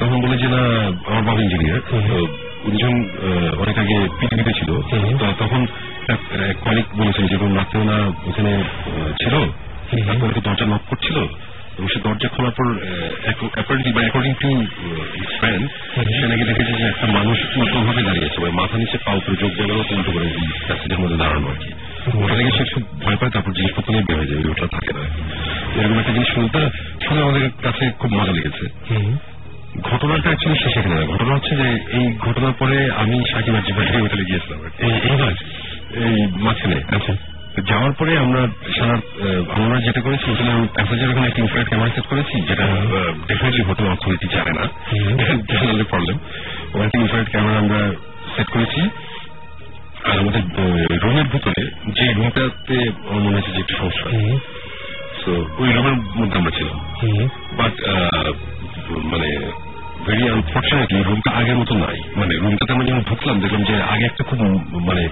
তখন বলে যে না আমার বাবা ইঞ্জিনিয়ার, উনি যখন অনেক আগে পৃথিবীতে ছিল তখন কলিগ বলেছিল যে কোন রাত্রেও না ওখানে ছিল, তারপরে দরজা নক করছিল, সে দরজা খোলার পর অ্যাকর্ডিং টু ফ্রেন্ড সে নাকি দেখেছে যে একটা মানুষ ভাবে দাঁড়িয়েছে, মাথা নিচে পা উপরে যোগ দেওয়ারও উল্টো করে এই প্যাসেজের মধ্যে দাঁড়ানো আর কি। ওটা দেখে সে খুব ভয় পায়, তারপর জিনিসপত্র নিয়ে বের হয়ে যাবে, ওটা থাকে না। এরকম একটা জিনিস শুনে আমাদের কাছে খুব মজা লেগেছে। ঘটনাটা অ্যাকচুয়ালি শেষ এখানে না, ঘটনা হচ্ছে যে এই ঘটনার পরে আমি সাকিব আর জিবাই হোটেলে গিয়েছিলাম এই মাঝখানে। আচ্ছা, যাওয়ার পরে আমরা আমরা যেটা করেছি হোটেলের প্যাসেজের ওখানে একটা ইনফ্রারেড ক্যামেরা সেট করেছি, যেটা ডেফিনেটলি হোটেল অথরিটি চায় না, প্রবলেম। ওখানে একটা ইনফ্রারেড ক্যামেরা আমরা সেট করেছি। আর আমাদের রুমের ভিতরে যে রুমটাতে আমার মনে হচ্ছে যে একটু সমস্যা, তো ওই রুমের মধ্যে আমরা ছিলাম। বাট মানে ভেরি আনফর্চুনেটলি রুমটা আগের মতো নাই। মানে রুমটাতে আমরা যখন ঢুকলাম দেখলাম যে আগে একটা খুব মানে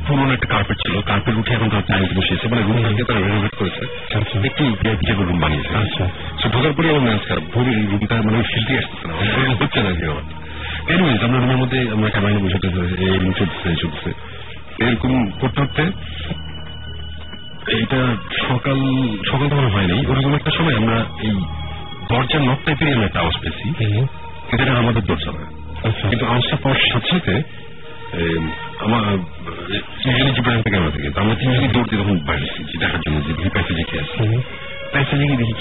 পুরোনো একটা কার্পেট ছিল, কার্পেট উঠে এখন তারা টাইলস বসিয়েছে, মানে রুমটাকে তারা রেনোভেট করেছে, একটু ভিআইপি রুম বানিয়েছে। আচ্ছা, ঢোকার পরে আমার ম্যানেজ খারাপ, ভোর এই রুমটা মানে ফিল্ডে আসতেছে না, হচ্ছে না কি আমার। এনিওয়েজ আমরা রুমের মধ্যে আমরা ক্যামেরা নিয়ে বসে এই রুম চলতেছে এরকম করতে করতে এইটা সকাল তখন হয়নি, ওরকম একটা সময় আমরা এই দরজার নক টাইপেরই আমরা একটা আওয়াজ পেয়েছি, কিন্তু এটা আমাদের দরজা না। কিন্তু আওয়াজটা পাওয়ার সাথে সাথে আমার ইউজুয়ালি জিব্রাইল ক্যামেরা থেকে আমরা তিনজনই দৌড়তে তখন বাইরেছি দেখার জন্য যে প্যাসেজে কে আছে। প্যাসেজে গিয়ে দেখি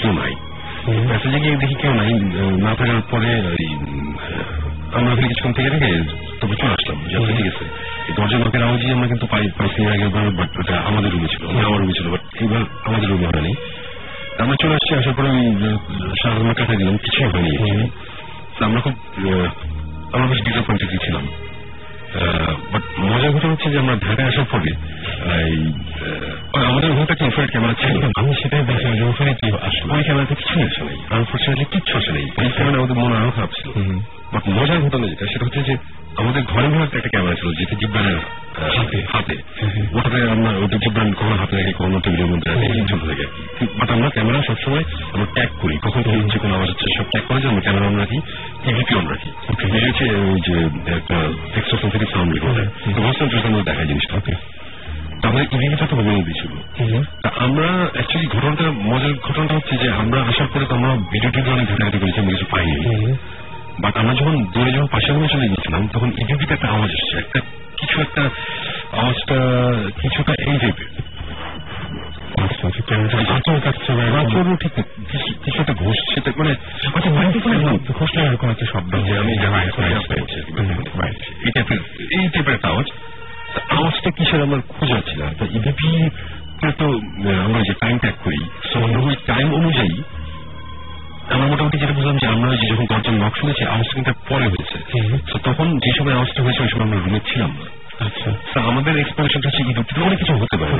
কেউ নাই, না থাকার পরে আমরা ওখানে কিছুক্ষণ থেকে রেখে তবে চলে আসলাম যে ঠিক আছে এই দরজা নকের আওয়াজই আমরা কিন্তু পাইছি আগে, বাট ওটা আমাদের রুমে ছিল, আমার রুমে ছিল, বাট এইবার আমাদের রুমে হয়নি। আমরা চলে আসছি, আসার পরে আমি সারা কাটাই দিলাম, কিছুই হয়নি। আমরা বেশ ডিসঅ্যাপয়েন্টেড ছিলাম। বাট মজার ঘটনা হচ্ছে যে আমরা ঢাকায় আসার পরে আমাদের ওখানে একটা ইনফ্রারেড ক্যামেরা ছিল, আমি সেটাই বলছিলাম যে ওখানে কি আসলে ওই ক্যামেরাতে কিছু আসে নাই, আনফর্চুনেটলি কিচ্ছু আসে নাই। এই ক্যামেরা আমাদের মনে আরো খারাপ ছিল। বাট মজার ঘটনা যেটা সেটা হচ্ছে যে আমাদের ঘরের মধ্যে একটা ক্যামেরা ছিল যেটা জিব্রানের হাতে, ওটাতে আমরা ওটা জিব্রান কখনো হাতে রাখি, কখনো টেবিলের মধ্যে রাখি, চলতে থাকে। বাট আমরা ক্যামেরা সবসময় আমরা ট্যাগ করি, কখন যে কোনো আওয়াজ হচ্ছে সব ট্যাগ করে যে আমরা ক্যামেরা অন রাখি, ইভিপি অন রাখি, হচ্ছে ওই যে একটা এক্সট্রা সাউন্ড রেকর্ডার, তো আমরা দেখা জিনিসটা। আমাদের ইভিপিটা তো মোবাইল দিয়েছিল। তা আমরা অ্যাকচুয়ালি মজার ঘটনাটা হচ্ছে যে আমরা আসার পরে তো আমরা ভিডিও টিডিও অনেক ঘাটাঘাটি করেছি, আমি কিছু পাইনি। বাট আমরা যখন দৌড়ে পাশে রুমে চলে গেছিলাম তখন ইভিপিতে একটা আওয়াজ এসছে, একটা আওয়াজটা কিছুটা এই টাইপের, কিছু একটা ঘষছে, মানে ঘষলে এরকম একটা শব্দ যে আমি এই টাইপের একটা আওয়াজটা কিসের আমার খোঁজা ছিল। তো ইভিপি তো আমরা যে টাইম ট্যাগ করি, ওই টাইম অনুযায়ী আমরা মোটামুটি যেটা বুঝলাম যে আমরা যখন দরজার নক শুনেছি আওয়াজটা কিন্তু পরে হয়েছে, তখন যে সময় আওয়াজটা হয়েছে ওই সময় আমরা রুমে ছিলাম না। আচ্ছা, আমাদের এক্সপ্লেনেশনটা হচ্ছে ইভিপিতে অনেক কিছু হতে পারে,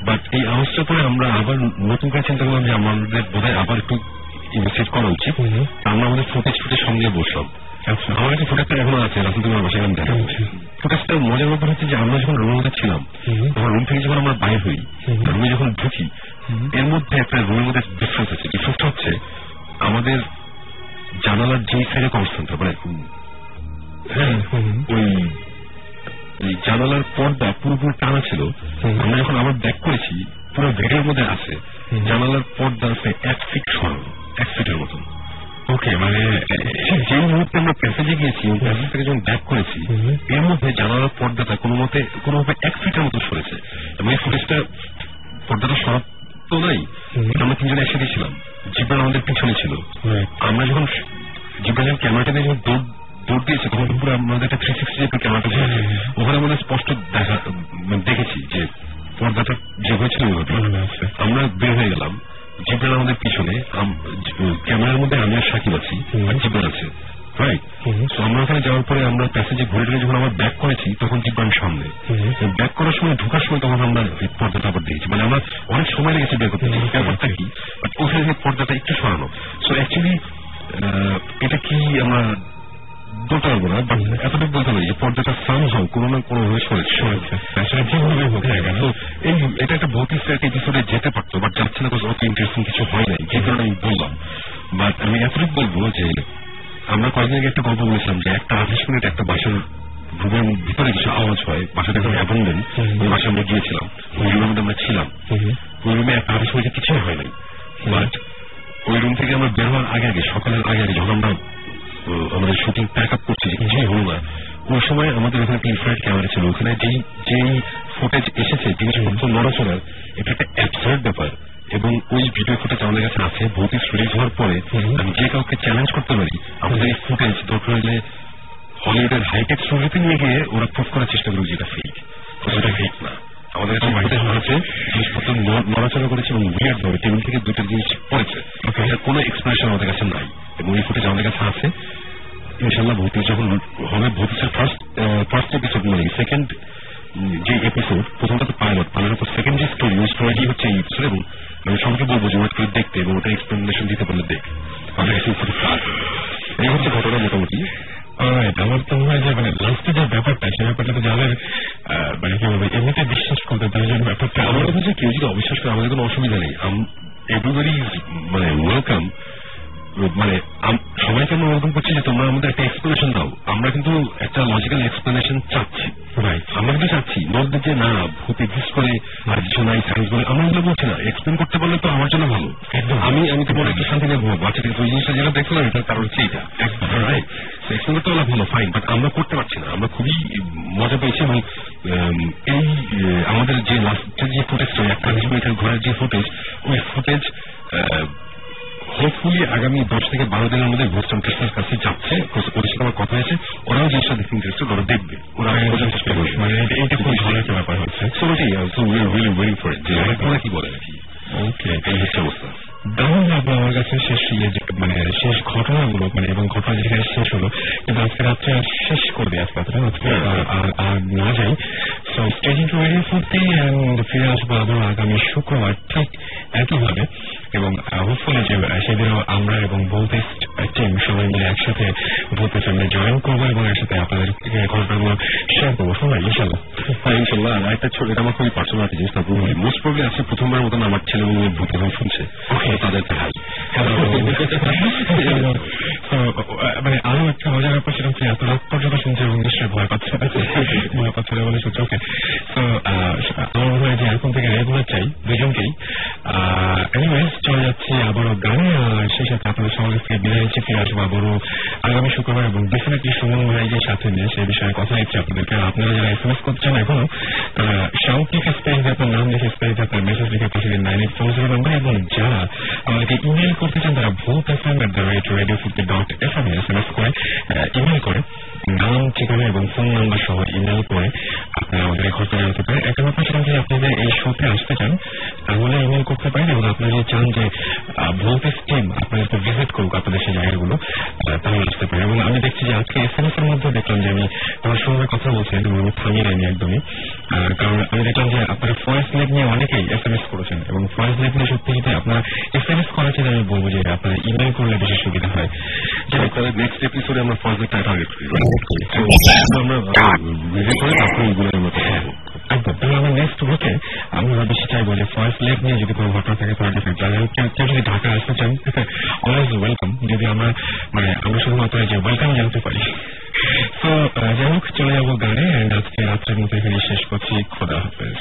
বাট এই আওয়াজটা পরে আমরা আবার নতুন করে চিন্তা করলাম যে আমাদের বোধহয় আবার একটু ইনভেস্টিগেট করা উচিত। আমরা আমাদের ফুটেজ সঙ্গে বসলাম। আমার কাছে ফুটেজটা এখনো আছে, রাসেল তোমার বাসায় আমি দেখা ফুটেজটা মজার ব্যাপার হচ্ছে যে আমরা যখন রুমের মধ্যে ছিলাম তখন রুম থেকে যখন আমরা বাইরে হই, রুমে যখন ঢুকি, এর মধ্যে একটা রুমের মধ্যে ডিফারেন্স আছে। ডিফারেন্সটা হচ্ছে আমাদের জানালার যে সাইডে কনস্ট্যান্ট, মানে ওই জানালার পর্দা পুরোপুরি টানা ছিল। আমরা যখন আবার ব্যাক করেছি পুরো ভিডিওর মধ্যে আছে জানালার পর্দা আছে 1 ফিট সরানো, 1 ফিটের মতন। ওকে, মানে যে মুহূর্তে আমরা প্যাসেজে গিয়েছি ওই প্যাসেজ থেকে যখন ব্যাক করেছি এর মধ্যে জানালার পর্দাটা কোনোভাবে 1 ফিটের মতো সরেছে, এবং এই ফুটেজটা পর্দাটা সরাতো নাই। আমরা তিনজন একসাথে ছিলাম, জিব্রান আমাদের পিছনে ছিল। আমরা যখন জিব্রানের ক্যামেরাটা নিয়ে যখন দৌড় দিয়েছে তখন পুরো আমাদের একটা 360 ক্যামেরাটা ছিল, ওখানে আমাদের স্পষ্ট দেখেছি যে পর্দাটা যে হয়েছিল আমরা বের হয়ে গেলাম। জিব্রান আমাদের পিছনে, ক্যামেরার মধ্যে আমি আর সাকিব আছি, জিব্রান আছে, রাইট? তো আমরা ওখানে যাওয়ার পরে আমরা প্যাসেজে ঘুরে যখন আমরা ব্যাক করেছি তখন জিব্রান সামনে, ব্যাক করার সময় ঢোকার সময় তখন আমরা পর্দাটা আবার দেখেছি। মানে আমরা অনেক সময় লেগেছে বের করতে, ব্যাপারটা কি, বাট ওখানে পর্দাটা একটু সরানো। সো অ্যাকচুয়ালি এটা কি আমরা বলতে পারবো না, বাট এতটুকু বলতে পারি যে পর্দাটা সামহাও কোনো না কোনো ভাবে সরেছে। যেভাবে হোক না কেন এটা একটা ভৌতিক এপিসোডে যেতে পারতো, বাট যাচ্ছে না, অত ইন্টারেস্টিং কিছু হয় নাই, যে কারণে আমি বললাম। বাট আমি এতটুকু বলবো যে আমরা কয়েকদিন আগে একটা গল্প বলেছিলাম যে একটা 28 মিনিট একটা বাসার রুমের ভিতরে কিছু আওয়াজ হয়, বাসাটা একদম অ্যাবান্ডেন্ট, ওই বাসায় আমরা গিয়েছিলাম, ওই রুমের মধ্যে আমরা ছিলাম, ওই রুমে একটা 28 মিনিটে কিছুই হয় নাই। বাট ওই রুম থেকে আমরা বের হওয়ার আগে সকালের আগে যখন আমরা আমাদের শুটিং প্যাক আপ করছি যে কিছুই হলো না, ওই সময় আমাদের ওখানে একটা ইনফ্রারেড ক্যামেরা ছিল, ওখানে যেই ফুটেজ এসেছে জিনিসপত্র নড়াচড়ার, এটা একটা অ্যাবসার্ড ব্যাপার। এবং ওই ভিডিও ফুটেজ আমাদের কাছে আছে, ভৌতিক রিলিজ হওয়ার পরে আমি যে কাউকে চ্যালেঞ্জ করতে পারি আমাদের এই ফুটেজ দরকার হলে হলিউডের হাইটেক স্টুডিওতে নিয়ে গিয়ে ওরা প্রুভ করার চেষ্টা করবে যেটা ফেক, সেটা ফেক না। আমাদের কাছে ফুটেজ আছে, জিনিসপত্র নড়াচড়া করেছে এবং উইয়ার্ড ভাবে টেবিল থেকে দুটো জিনিস পড়েছে, এটার কোনো এক্সপ্রেশন আমাদের কাছে নাই এবং এই ফুটেজ আমাদের কাছে আছে। ইনশাল্লাহ ভৌতিক যখন হবে, ভৌতিকের ফার্স্ট এপিসোড মানে সেকেন্ড যে এপিসোড, প্রথমটা তো পাইলট, পাইলটের পর সেকেন্ড যে স্টোরি, ওই স্টোরিটি হচ্ছে এই এপিসোড। এবং আমি সবাইকে বলবো যে ওয়েট করে দেখতে এবং ওটা এক্সপ্লেনেশন দিতে পারলে দেখ, আমাদের কাছে এই হচ্ছে ঘটনা মোটামুটি। আমার তো মনে হয় যে মানে লাস্টে যে ব্যাপারটা, সেই ব্যাপারটা তো যাদের মানে কি বলবে এমনিতে বিশ্বাস করতে তাদের জন্য ব্যাপারটা, আমার কথা হচ্ছে কেউ যদি অবিশ্বাস করে আমাদের কোনো অসুবিধা নেই, এভরিবডি মানে ওয়েলকাম। মানে সবাইকে আমরা ওরকম করছি যে তোমরা আমাদের একটা এক্সপ্লেনেশন দাও, আমরা কিন্তু একটা লজিক্যাল এক্সপ্লেনেশন চাচ্ছি। আমরা কিন্তু চাচ্ছি নট যে না ভূত এক্সিস্ট করে আর কিছু নাই সায়েন্স বলে, আমরা এগুলো বলছি না। এক্সপ্লেন করতে পারলে তো আমার জন্য ভালো, আমি তো মনে একটু শান্তি নেবো। বাচ্চাদের ওই জিনিসটা যেটা দেখলাম এটার কারণ হচ্ছে এটা, রাইট? এক্সপ্লেন করতে পারলে ভালো, ফাইন, বাট আমরা করতে পারছি না। আমরা খুবই মজা পেয়েছি এবং এই আমাদের যে লাস্টের যে ফুটেজটা, একটা মিনিটের ঘরের যে ফুটেজ, ওই ফুটেজ হোপফুলি আগামী 10 থেকে 12 দিনের মধ্যে বোস্টন কৃষ্ণের কাছে যাচ্ছে। ওদের সাথে আমার কথা হয়েছে, ওরাও জিনিসটা দেখতে ইন্টারেস্টেড, ওরা দেখবে, ওরা বোঝার চেষ্টা করবে। মানে এটা খুব ভালো একটা ব্যাপার হচ্ছে। সো ওটাই, so we are really waiting for it, যে ওরা কি বলে নাকি। ওকে, এই হচ্ছে অবস্থা। দারুণ লাগলো আমার কাছে শেষ মানে শেষ ঘটনাগুলো, মানে এবং ঘটনা যেখানে শেষ হলো, কিন্তু আজকে রাত্রে শেষ করবে আজকে আর না যাই। সো স্টেজিং টু রেডি ফরতে ফিরে আসবো আবার আগামী শুক্রবার ঠিক একইভাবে, এবং হোপফুলি যে সেদিনও আমরা এবং ভৌতিস্ট টিম সবাই মিলে একসাথে ভৌতিক ফ্যামিলি জয়েন করবো এবং একসাথে আপনাদের ঘটনাগুলো শেয়ার করবো সবাই ইনশাল্লাহ। ইনশাল্লাহ। আর একটা ছোট, এটা আমার খুবই পার্সোনাল একটা জিনিস, মোস্ট প্রবলি আছে প্রথমবার মতন আমার ছেলে মেয়ে ভূত এখন শুনছে, তাদেরকে হাই। মানে আরো একটা মজার ব্যাপার সেটা হচ্ছে এত রাত পর্যন্ত শুনছে এবং নিশ্চয়ই ভয় পাচ্ছে বলে শুনছে। ওকে, তো আমার মনে হয় যে এখন থেকে রেগুলার চাই দুজনকেই। এনিওয়েজ চলে যাচ্ছি আবারও গানে, আর সেই সাথে আপনাদের সমাজ থেকে বিদায় নিচ্ছে, ফিরে আসবো আবারও আগামী শুক্রবার এবং ডেফিনেটলি সুমন ভাইকে সাথে নিয়ে সেই বিষয়ে কথা দিচ্ছি আপনাদেরকে। আপনারা যারা SMS করতে চান এখনো, শাউট লিখে স্পেস আপনার নাম লিখে স্পেস আপনার মেসেজ লিখে পাঠিয়ে দিন 9840 নাম্বার, এবং যারা আমাদেরকে ইমেল করতে চান তারা bhutfm@radio50.fm SMS করে ইমেল করে নাম, ঠিকানা এবং ফোন নাম্বার সহ ইমেল করে আপনারা আমাদের ঘটনা জানতে পারেন। একটা ব্যাপার সেখান থেকে আপনাদের এই শোতে আসতে চান তাহলে ইমেল করতে পারেন, এবং আপনারা যদি চান যে ভৌতিক টিম আপনাদেরকে ভিজিট করুক আপনাদের সেই জায়গাগুলো, তাহলে আসতে পারেন। এবং আমি দেখছি যে আজকে SMS এর মধ্যে দেখলাম যে আমি আমার সঙ্গে কথা বলছিলাম এবং আমি থামিয়ে নেয়নি একদমই, কারণ আমি দেখলাম যে আপনারা ফয়েস লেগ নিয়ে অনেকেই SMS করেছেন, এবং ফয়েস লেগ নিয়ে সত্যি যদি আপনার SMS করার চেয়ে আমি বলবো যে আপনারা ইমেল করলে বেশি সুবিধা হয়। নেক্সট এপিসোডে আমরা ফয়েস লেগটা টার্গেট করি, আমরা ভিজিট করে তারপরে এগুলো আমরা কথা বলবো একদম। তাহলে আমরা নেক্সট উইকে আমরা বেশি চাইবো যে ফয়েস লেগ নিয়ে যদি কোনো ঘটনা থাকে তাহলে কেউ যদি ঢাকা আসতে চান অলওয়েজ ওয়েলকাম, যদি আমরা মানে আমরা শুধুমাত্র যে ওয়েলকাম জানতে পারি। তো যাই হোক, চলে যাবো গানে, আজকে রাত্রের মতো এখানে শেষ করছি। খোদা হাফেজ।